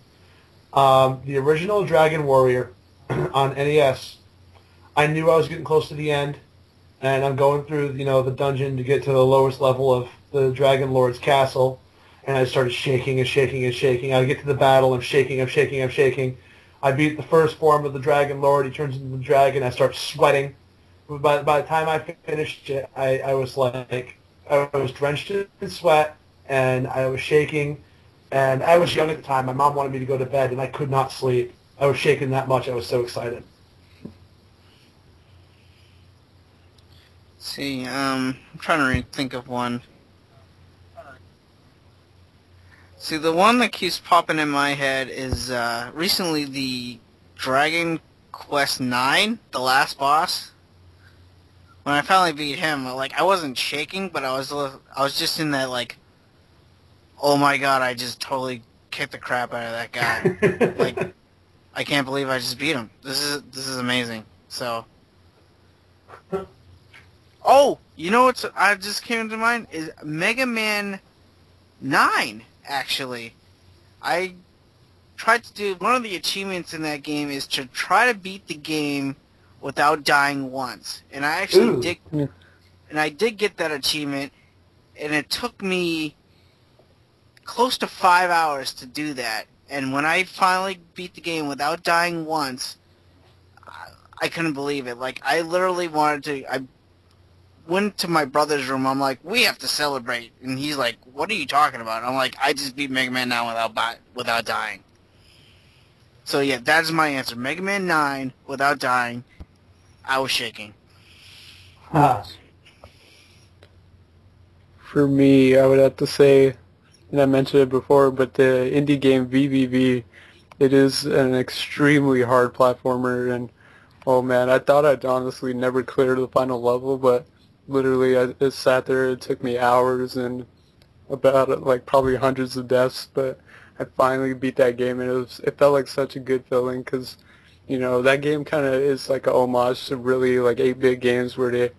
The original Dragon Warrior on NES. I knew I was getting close to the end, and I'm going through, the dungeon to get to the lowest level of the Dragon Lord's castle, and I started shaking and shaking and shaking. I get to the battle, I'm shaking, I'm shaking, I'm shaking. I beat the first form of the Dragon Lord, he turns into the dragon, I start sweating. By the time I finished it, I was like, I was drenched in sweat, and I was shaking, and I was young at the time. My mom wanted me to go to bed, and I could not sleep. I was shaking that much. I was so excited. See, I'm trying to think of one. See, the one that keeps popping in my head is recently the Dragon Quest IX, the last boss. When I finally beat him, like, I wasn't shaking, but I was just in that, like, oh my god, I just totally kicked the crap out of that guy. Like, I can't believe I just beat him. This is amazing. So, oh, you know what's I just came to mind is Mega Man 9. Actually, I tried to do one of the achievements in that game is to try to beat the game without dying once, and I actually did, and I did get that achievement, and it took me close to 5 hours to do that. And when I finally beat the game without dying once, I couldn't believe it. Like, I literally wanted to. I went to my brother's room. I'm like, we have to celebrate, and he's like, what are you talking about? I'm like, I just beat Mega Man 9 without dying. So yeah, that's my answer. Mega Man 9 without dying. I was shaking. For me, I would have to say, and I mentioned it before, but the indie game VVV, it is an extremely hard platformer, and oh man, I thought I'd honestly never clear the final level, but literally I just sat there, it took me hours and about, like, probably hundreds of deaths, but I finally beat that game, and it felt like such a good feeling, because that game kind of is like a homage to really, like, 8-bit games where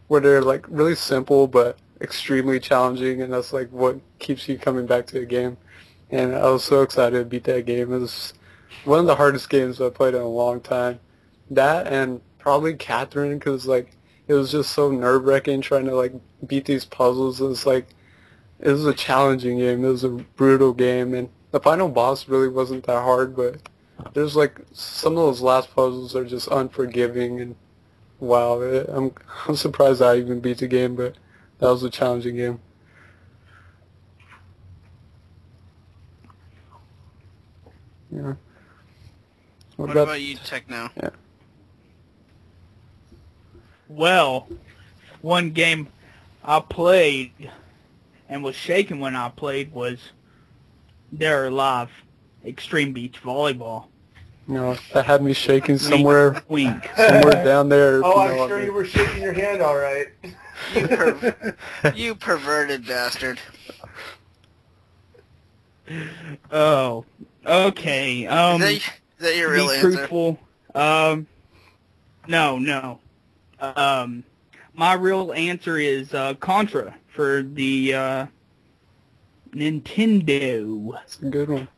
they're like really simple but extremely challenging, and that's like what keeps you coming back to the game. And I was so excited to beat that game. It was one of the hardest games I've played in a long time. That and probably Catherine, because like it was just so nerve-wracking trying to like beat these puzzles. It was a challenging game. It was a brutal game, and the final boss really wasn't that hard, but there's like some of those last puzzles are just unforgiving, and wow, I'm surprised I even beat the game, but that was a challenging game. Yeah. What about you, Techno? Yeah. Well, one game I played and was shaking when I played was Dare Live Extreme Beach Volleyball. That had me shaking somewhere Wink. somewhere down there. Oh, I'm sure you were shaking your hand all right. You perverted bastard. Oh, okay. Is that your real answer? Truthful. No. My real answer is Contra for the Nintendo. That's a good one.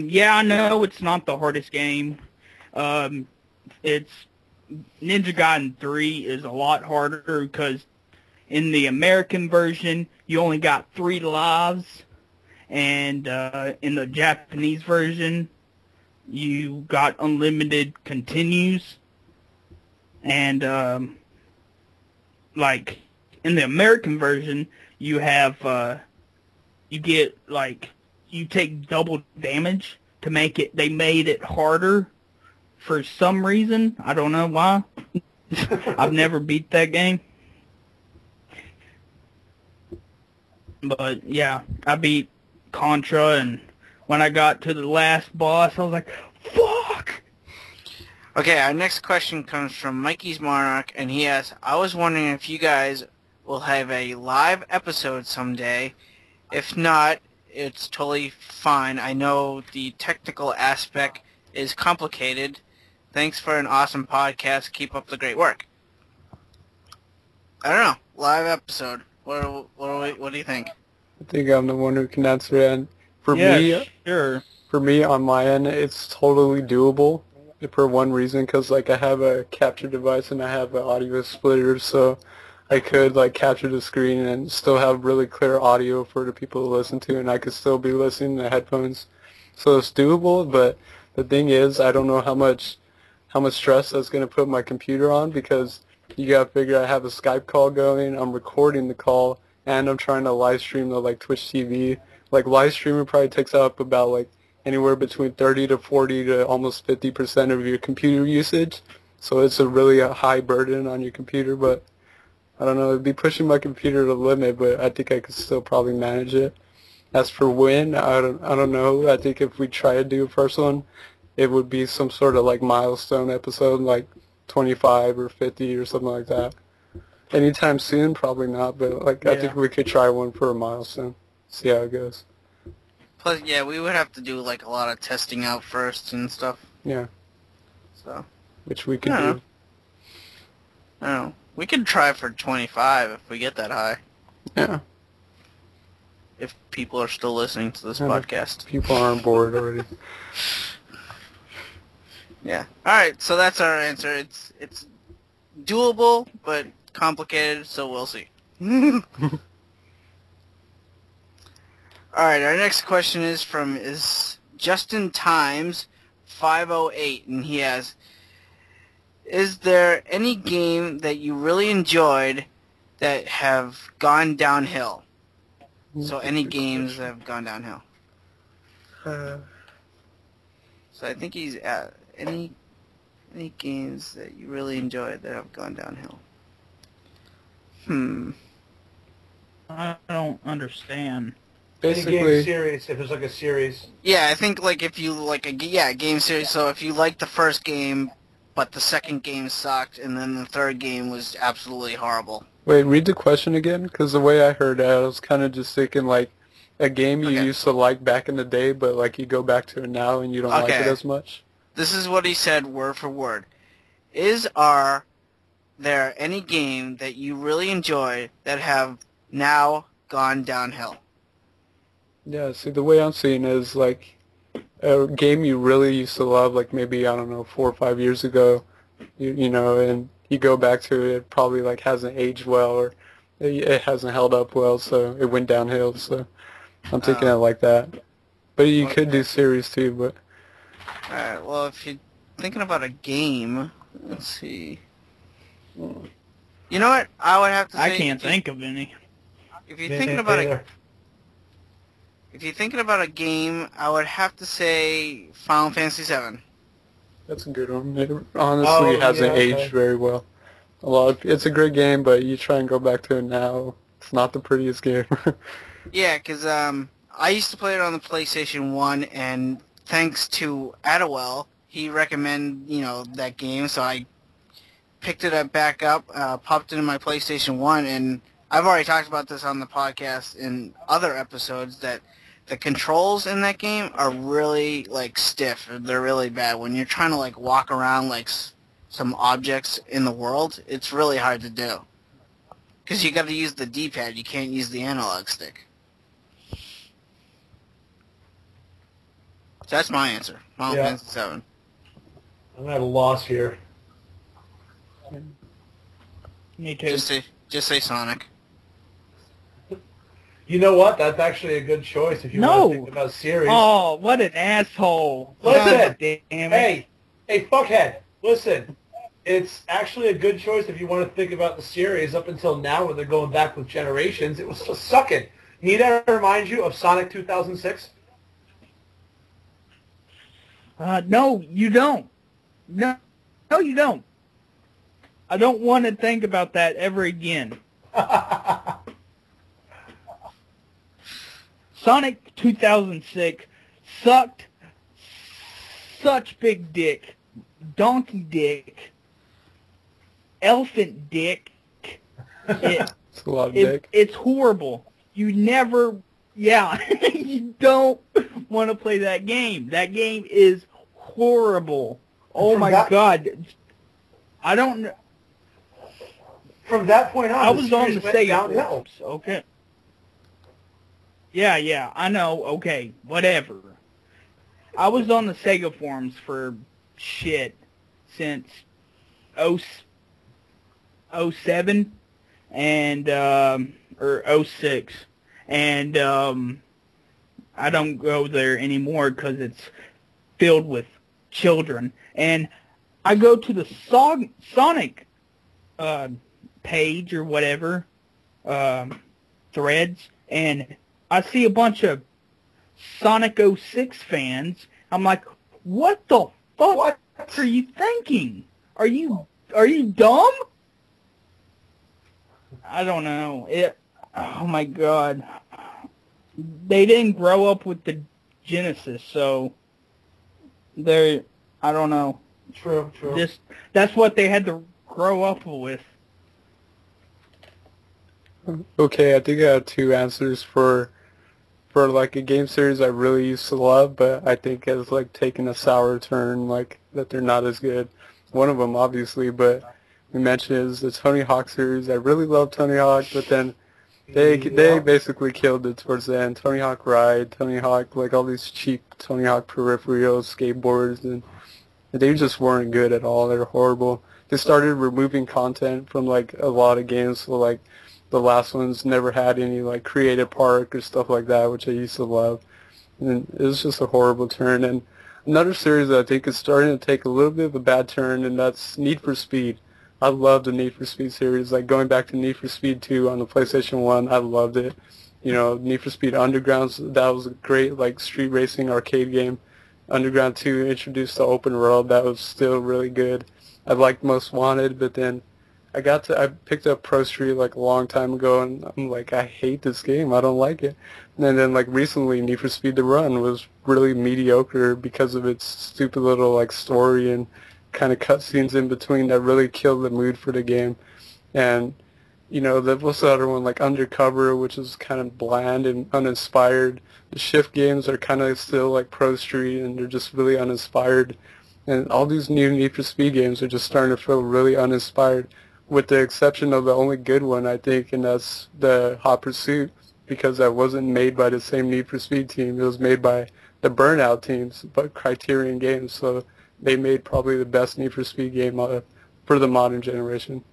Yeah, I know it's not the hardest game. It's Ninja Gaiden 3 is a lot harder because in the American version you only got 3 lives, and in the Japanese version you got unlimited continues. And like in the American version, you have you get like you take double damage to make it. They made it harder for some reason. I don't know why. I've never beat that game. But yeah, I beat Contra, and when I got to the last boss, I was like, fuck! Okay, our next question comes from Mikey's Monarch, and he asks, I was wondering if you guys will have a live episode someday. If not, it's totally fine. I know the technical aspect is complicated. Thanks for an awesome podcast. Keep up the great work. I don't know. Live episode. What do you think? I think I'm the one who can answer it. And for Sure. For me, on my end, it's totally doable. For one reason, because like I have a capture device and I have an audio splitter, so I could like capture the screen and still have really clear audio for the people to listen to, and I could still be listening to headphones. So it's doable, but the thing is, I don't know how much stress that's going to put my computer on, because you got to figure I have a Skype call going, I'm recording the call, and I'm trying to live stream to like Twitch TV. Like live streaming probably takes up about like anywhere between 30 to 40 to almost 50% of your computer usage. So it's a really high burden on your computer, but I don't know, it'd be pushing my computer to the limit, but I think I could still probably manage it. As for when, I don't know. I think if we try to do a first one, it would be some sort of like milestone episode, like 25 or 50 or something like that. Anytime soon, probably not, but like I think we could try one for a milestone. See how it goes. Plus, yeah, we would have to do like a lot of testing out first and stuff. Yeah. So. Which we could do. I don't know. We could try for 25 if we get that high. Yeah. If people are still listening to this podcast. People aren't bored already. Yeah. All right. So that's our answer. It's doable, but complicated. So we'll see. All right. Our next question is from Justin Times 508, and he has, is there any game that you really enjoyed that have gone downhill? So any games that have gone downhill. So I think he's at any games that you really enjoyed that have gone downhill. I don't understand. Basically, any game series, if it's like a series. Yeah, I think like if you like a game series. So if you like the first game, but the second game sucked, and then the third game was absolutely horrible. Wait, read the question again, because the way I heard it, I was kind of just thinking like a game you used to like back in the day, but like you go back to it now and you don't like it as much. This is what he said word for word. There any game that you really enjoyed that have now gone downhill? Yeah, see, the way I'm seeing it is like a game you really used to love, like maybe, I don't know, 4 or 5 years ago, you know, and you go back to it, it probably like hasn't aged well, or it hasn't held up well, so it went downhill, so I'm thinking it like that. But you could do series too, but... Alright, well, if you're thinking about a game, let's see. You know what? I would have to say... I can't think of any. If you're thinking about a game, I would have to say Final Fantasy VII. That's a good one. It honestly hasn't aged very well. It's a great game, but you try and go back to it now, it's not the prettiest game. Yeah, because I used to play it on the PlayStation 1, and thanks to Adewell, he recommended, that game, so I picked it back up, popped it in my PlayStation 1, and I've already talked about this on the podcast in other episodes, that the controls in that game are really, stiff. They're really bad. When you're trying to, walk around, some objects in the world, it's really hard to do. Because you got to use the D-pad. You can't use the analog stick. So that's my answer. Final Fantasy VII. I'm at a loss here. Me too. Just say Sonic. You know what? That's actually a good choice if you want to think about series. Oh, what an asshole. Listen. God damn it. Hey, fuckhead. Listen. it's actually a good choice if you want to think about the series up until now when they're going back with Generations. It was just sucking. Need I remind you of Sonic 2006? No, you don't. No, you don't. I don't want to think about that ever again. Sonic 2006 sucked. Such big dick. Donkey dick. Elephant dick. It's a lot of dick. It's horrible. You never... Yeah, you don't want to play that game. That game is horrible. Oh my god. I don't know. From that point on, I was on the Sega downhill. forums, okay. Yeah, I know, okay, whatever. I was on the Sega forums for shit since 07 and, or 06. And, I don't go there anymore because it's filled with children. And I go to the Sonic, page or whatever, threads, and I see a bunch of Sonic 06 fans. I'm like, what the fuck What? are you thinking? Are you dumb? I don't know. Oh my god. They didn't grow up with the Genesis, so I don't know. True. That's what they had to grow up with. Okay, I think I have two answers for like a game series I really used to love, but I think has like taken a sour turn, like that they're not as good. One of them, obviously, but we mentioned is the Tony Hawk series. I really love Tony Hawk, but then they basically killed it towards the end. Tony Hawk Ride, Tony Hawk, like all these cheap Tony Hawk peripherals, skateboards, and they just weren't good at all. They were horrible. They started removing content from like a lot of games, so like the last ones never had any like creative park or stuff like that, which I used to love. And it was just a horrible turn. And another series that I think is starting to take a little bit of a bad turn, and that's Need for Speed. I love the Need for Speed series. Like going back to Need for Speed 2 on the PlayStation 1, I loved it. You know, Need for Speed Underground, that was a great like street racing arcade game. Underground 2 introduced the open world. That was still really good. I liked Most Wanted, but then I picked up Pro Street like a long time ago, and I'm like, I hate this game. I don't like it. And then like recently, Need for Speed The Run was really mediocre because of its stupid little like story and kind of cutscenes in between that really killed the mood for the game. And you know, what's the other one, like Undercover, which is kind of bland and uninspired. The Shift games are kind of still like Pro Street, and they're just really uninspired. And all these new Need for Speed games are just starting to feel really uninspired, with the exception of the only good one, I think, and that's the Hot Pursuit, because that wasn't made by the same Need for Speed team. It was made by the Burnout teams, but Criterion Games, so they made probably the best Need for Speed game for the modern generation.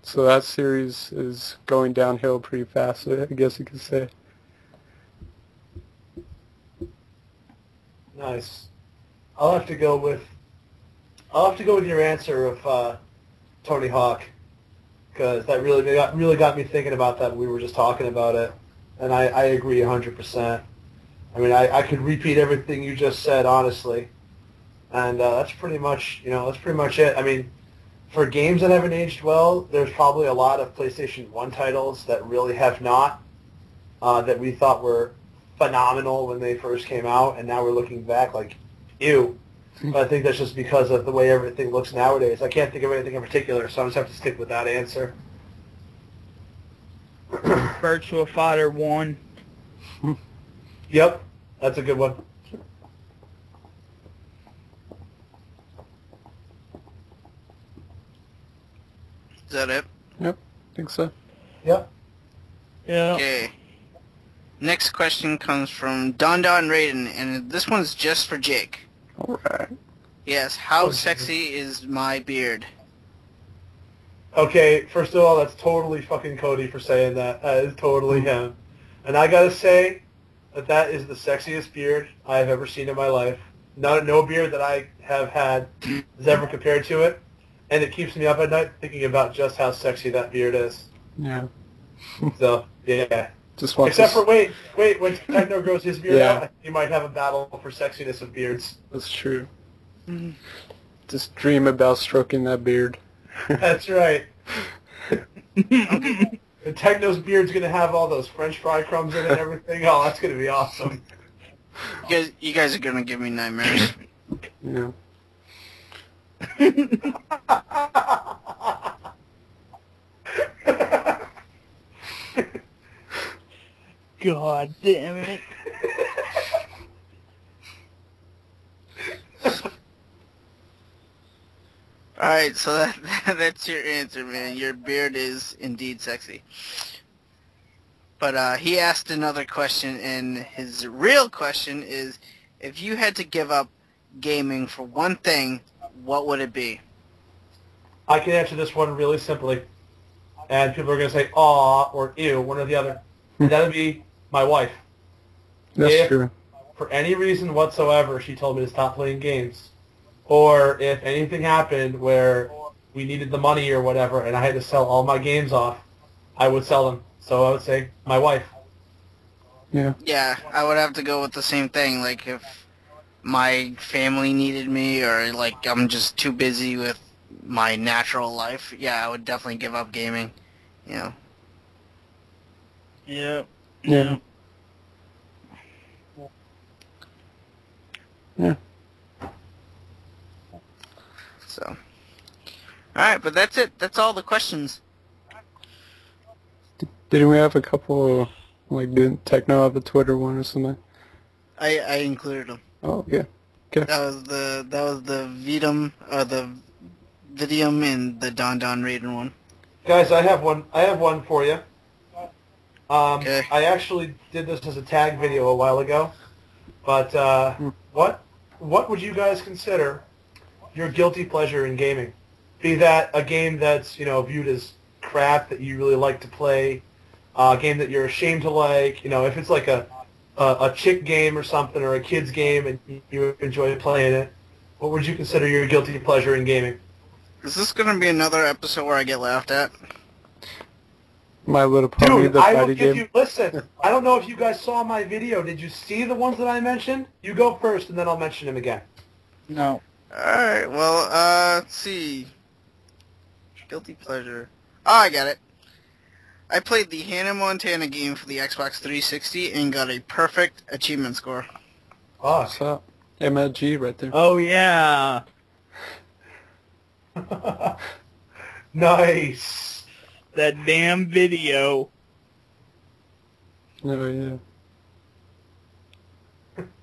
So that series is going downhill pretty fast, I guess you could say. Nice. I'll have to go with your answer of Tony Hawk, because that really got me thinking about that when we were just talking about it, and I agree 100%. I mean, I could repeat everything you just said, honestly, and that's pretty much it. I mean, for games that haven't aged well, there's probably a lot of PlayStation 1 titles that really have not, that we thought were phenomenal when they first came out, and now we're looking back like, ew. But I think that's just because of the way everything looks nowadays. I can't think of anything in particular, so I just have to stick with that answer. Virtua Fighter 1. Yep, that's a good one. Is that it? Yep, I think so. Yep. Yeah. Okay. Next question comes from Don Raiden, and this one's just for Jake. Alright. Yes, how Oh, sexy is my beard? Okay, first of all, that's totally fucking Cody for saying that. That is totally him. And I gotta say that is the sexiest beard I have ever seen in my life. No beard that I have had is ever compared to it. and it keeps me up at night thinking about just how sexy that beard is. Yeah. So, yeah. Just want Except to... for, wait, when Techno grows his beard Yeah. out, you might have a battle for sexiness of beards. That's true. Just dream about stroking that beard. That's right. And Techno's beard's going to have all those French fry crumbs in it and everything. Oh, that's going to be awesome. You guys are gonna give me nightmares. Yeah. God damn it. Alright, so that's your answer, man. Your beard is indeed sexy. But he asked another question, and his real question is, if you had to give up gaming for one thing, what would it be? I can answer this one really simply. And people are going to say, aw, or ew, one or the other. And that would be my wife. That's true. For any reason whatsoever, she told me to stop playing games, or if anything happened where we needed the money or whatever and I had to sell all my games off, I would sell them. So I would say my wife. Yeah. Yeah, I would have to go with the same thing. Like, if my family needed me, or, like, I'm just too busy with my natural life, yeah, I would definitely give up gaming, you know. Yeah. Yeah. Yeah. So, alright, but that's it. That's all the questions. Didn't we have a couple, like, didn't Techno have a Twitter one or something? I included them. Oh, yeah. Okay. That was the Vitum, the Vidium, and the Don Raiden one. Guys, I have one for you. Okay. I actually did this as a tag video a while ago, but what would you guys consider your guilty pleasure in gaming? Be that a game that's, you know, viewed as crap that you really like to play, a game that you're ashamed to like, you know, if it's like a chick game or something, or a kid's game and you enjoy playing it, what would you consider your guilty pleasure in gaming? Is this gonna be another episode where I get laughed at? My Little Pony, Dude, the I will fighting give game. you, listen, I don't know if you guys saw my video. Did you see the ones that I mentioned? You go first and then I'll mention them again. No. Alright, well, let's see. Guilty pleasure. Oh, I got it. I played the Hannah Montana game for the Xbox 360 and got a perfect achievement score. What's up? MLG right there. Oh, yeah. Nice. That damn video. Oh, yeah.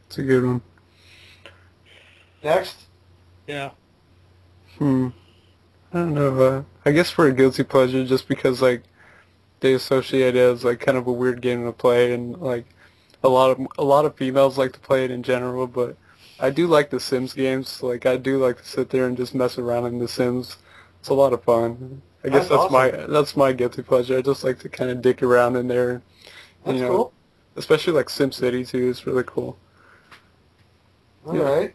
It's a good one. Next. Yeah. I don't know. I guess for a guilty pleasure, just because, like, they associate it as, like, kind of a weird game to play, and, like, a lot of females like to play it in general, but I do like the Sims games. Like, I do like to sit there and just mess around in the Sims. It's a lot of fun. I guess That's awesome. that's my guilty pleasure. I just like to kind of dick around in there. That's you know, cool. especially like SimCity too. It's really cool. All right.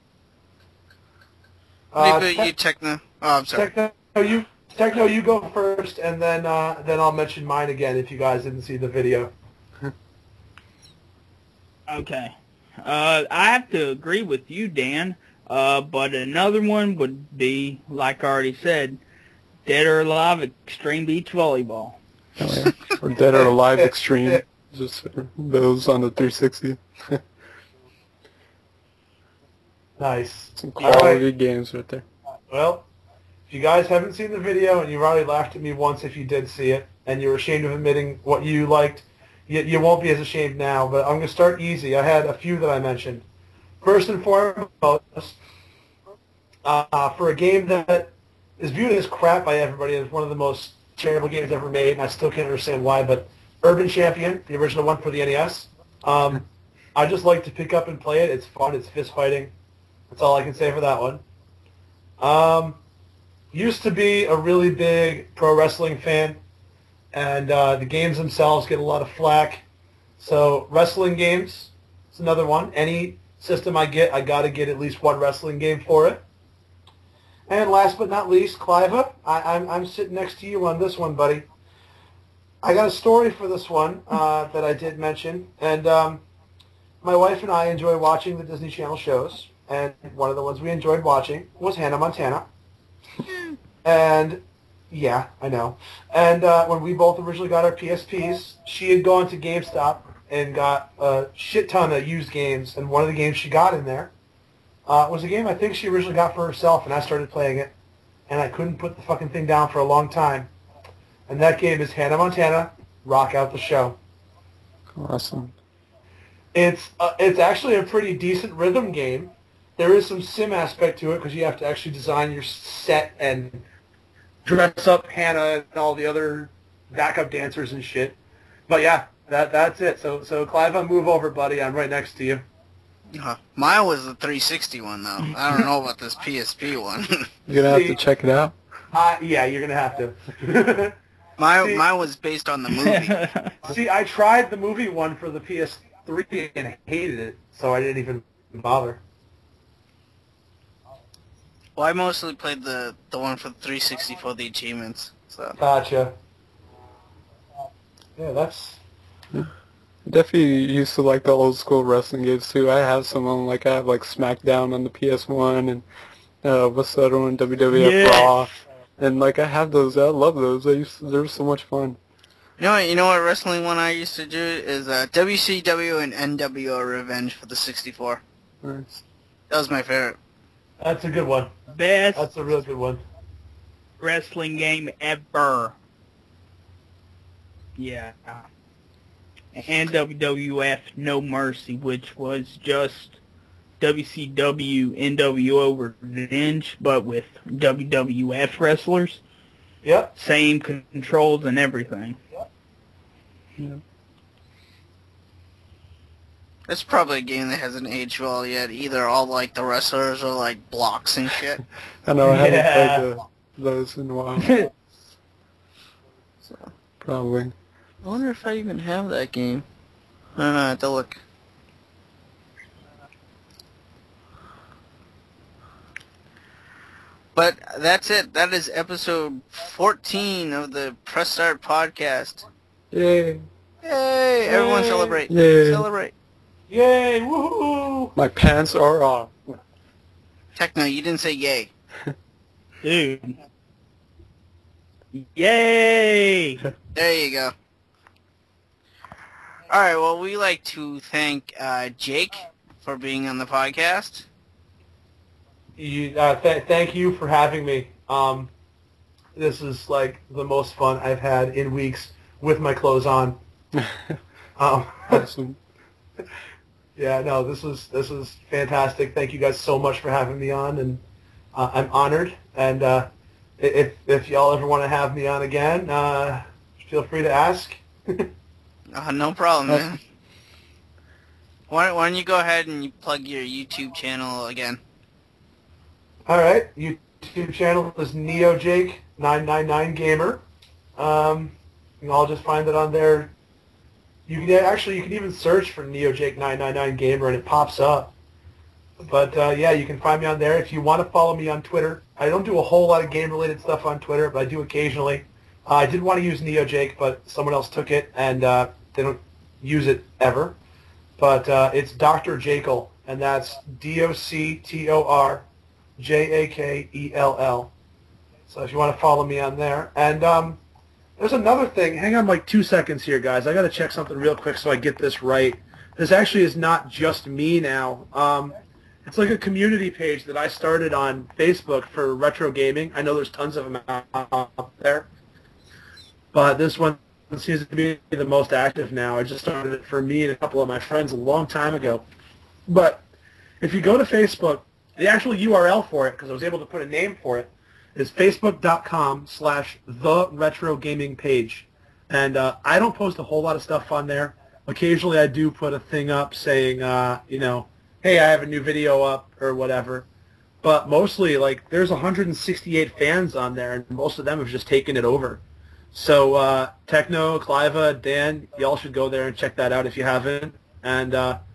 You Techno. Oh, I'm sorry. Techno, you go first, and then I'll mention mine again if you guys didn't see the video. Okay. I have to agree with you, Dan. But another one would be, like I already said, Dead or Alive Extreme Beach Volleyball. Oh, yeah. Or Dead or Alive Extreme. Just those on the 360. Nice. Some quality Alright. games right there. Well, if you guys haven't seen the video, and you've already laughed at me once if you did see it, and you're ashamed of admitting what you liked, you won't be as ashamed now, but I'm going to start easy. I had a few that I mentioned. First and foremost, for a game that is viewed as crap by everybody, as one of the most terrible games ever made, and I still can't understand why, but Urban Champion, the original one for the NES. I just like to pick up and play it. It's fun. It's fist fighting. That's all I can say for that one. Used to be a really big pro wrestling fan, and the games themselves get a lot of flack. So wrestling games is another one. Any system I get, I got to get at least one wrestling game for it. And last but not least, Cliva, I'm sitting next to you on this one, buddy. I got a story for this one that I did mention, and my wife and I enjoy watching the Disney Channel shows, and one of the ones we enjoyed watching was Hannah Montana. And, yeah, I know. And when we both originally got our PSPs, she had gone to GameStop and got a shit ton of used games, and one of the games she got in there was a game I think she originally got for herself, and I started playing it, and I couldn't put the fucking thing down for a long time. And that game is Hannah Montana, Rock Out the Show. Awesome. It's actually a pretty decent rhythm game. There is some sim aspect to it because you have to actually design your set and dress up Hannah and all the other backup dancers and shit. But yeah, that's it. So Clive, move over, buddy. I'm right next to you. Mine was the 360 one, though. I don't know about this PSP one. You're going to have to check it out? Yeah, you're going to have to. Mine was based on the movie. See, I tried the movie one for the PS3 and I hated it, so I didn't even bother. Well, I mostly played the one for the 360 for the achievements. So. Gotcha. Yeah, that's... Definitely used to like the old school wrestling games too. I have some on, like, I have like SmackDown on the PS1 and what's the other one, WWF Raw. And like I have those, I love those. They were so much fun. You know what wrestling one I used to do is WCW and NWO Revenge for the 64. Nice. That was my favorite. That's a good one. Best That's a real good one. wrestling game ever. Yeah. And WWF No Mercy, which was just WCW NWO Revenge, but with WWF wrestlers. Yep. Same controls and everything. Yeah. It's probably a game that hasn't aged well yet, either all like the wrestlers or like blocks and shit. I know, I haven't played those in a while. So, Probably. I wonder if I even have that game. I don't know, I have to look. But that's it. That is episode 14 of the Press Start podcast. Yay. Yay! Everyone celebrate. Yay. Celebrate. Yay! Woohoo! My pants are off. Techno, you didn't say yay. Dude. Yay! There you go. Alright, well, we like to thank Jake for being on the podcast. Thank you for having me. This is like the most fun I've had in weeks with my clothes on. Awesome. Yeah, no, this is fantastic. Thank you guys so much for having me on, and I'm honored. And if y'all ever want to have me on again, feel free to ask. No problem, man. Why don't you go ahead and you plug your YouTube channel again? All right, YouTube channel is NeoJake999Gamer. I'll just find it on there. You can even search for NeoJake999Gamer and it pops up. But yeah, you can find me on there. If you want to follow me on Twitter, I don't do a whole lot of game-related stuff on Twitter, but I do occasionally. I did want to use NeoJake, but someone else took it, and they don't use it ever. But it's Dr. Jekyll, and that's DoctorJakell. So if you want to follow me on there. And there's another thing. Hang on like 2 seconds here, guys. I got to check something real quick so I get this right. This actually is not just me now. It's like a community page that I started on Facebook for retro gaming. I know there's tons of them out there. But this one seems to be the most active now. I just started it for me and a couple of my friends a long time ago. But if you go to Facebook, the actual URL for it, because I was able to put a name for it, is facebook.com/theretrogamingpage. And I don't post a whole lot of stuff on there. Occasionally I do put a thing up saying, you know, hey, I have a new video up or whatever. But mostly, like, there's 168 fans on there, and most of them have just taken it over. So Techno, Cliva, Dan, y'all should go there and check that out if you haven't. And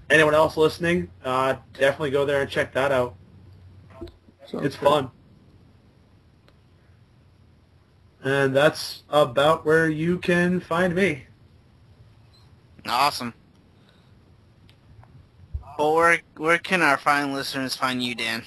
anyone else listening, definitely go there and check that out. It's fun. And that's about where you can find me. Awesome. Well, where can our fine listeners find you, Dan?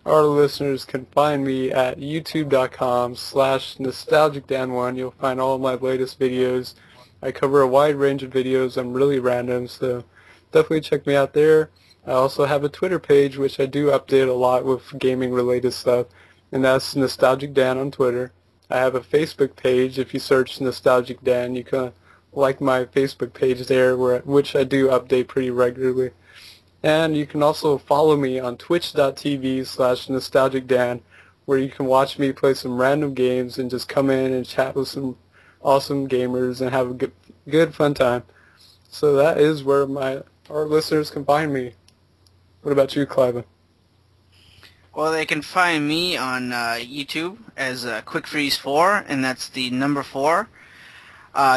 Our listeners can find me at youtube.com/nostalgicdan1. You'll find all of my latest videos. I cover a wide range of videos. I'm really random, so definitely check me out there. I also have a Twitter page, which I do update a lot with gaming-related stuff, and that's Nostalgic Dan on Twitter. I have a Facebook page. If you search Nostalgic Dan, you can like my Facebook page there, which I do update pretty regularly. And you can also follow me on twitch.tv/nostalgicdan, where you can watch me play some random games and just come in and chat with some awesome gamers and have a good fun time. So that is where our listeners can find me. What about you, Clive? Well, they can find me on YouTube as QuickFreeze4, and that's the number 4.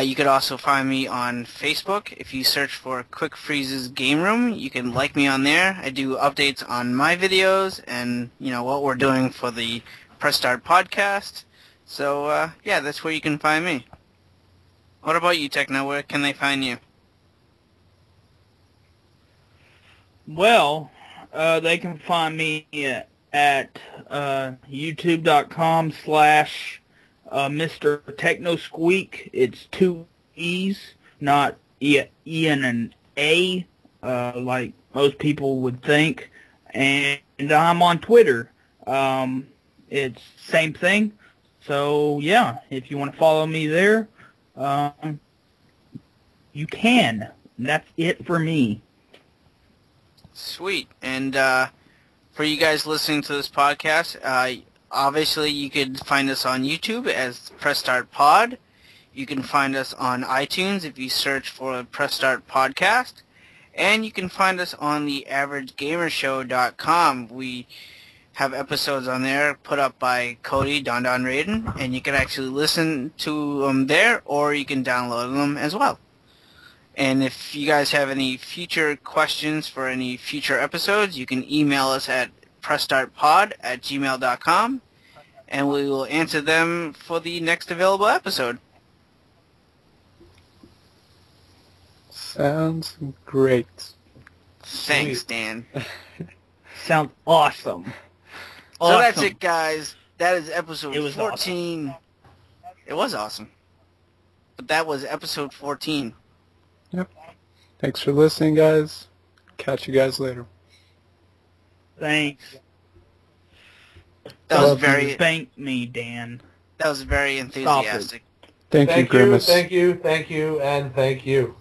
You could also find me on Facebook. If you search for Quick Freeze's Game Room, you can like me on there. I do updates on my videos and, what we're doing for the Press Start podcast. So, yeah, that's where you can find me. What about you, Techno? Where can they find you? Well, they can find me at youtube.com/MrTechnosqueek. It's 2 E's, not E and an A, like most people would think. And I'm on Twitter. It's same thing. So yeah, if you want to follow me there, you can. That's it for me. Sweet. And for you guys listening to this podcast, obviously you could find us on YouTube as Press Start Pod. You can find us on iTunes if you search for Press Start Podcast. And you can find us on the AverageGamershow.com. We have episodes on there put up by Cody, Don Raiden, and you can actually listen to them there, or you can download them as well. And if you guys have any future questions for any future episodes, you can email us at pressstartpod@gmail.com, and we will answer them for the next available episode. Sounds great. Thanks, Dan. Sounds awesome. So that's it, guys. That is episode It was 14. Awesome. It was awesome. But that was episode 14. Yep. Thanks for listening, guys. Catch you guys later. Thanks. That was very. Thank me, Dan. That was very enthusiastic. Thank you, Grimace. Thank you, and thank you.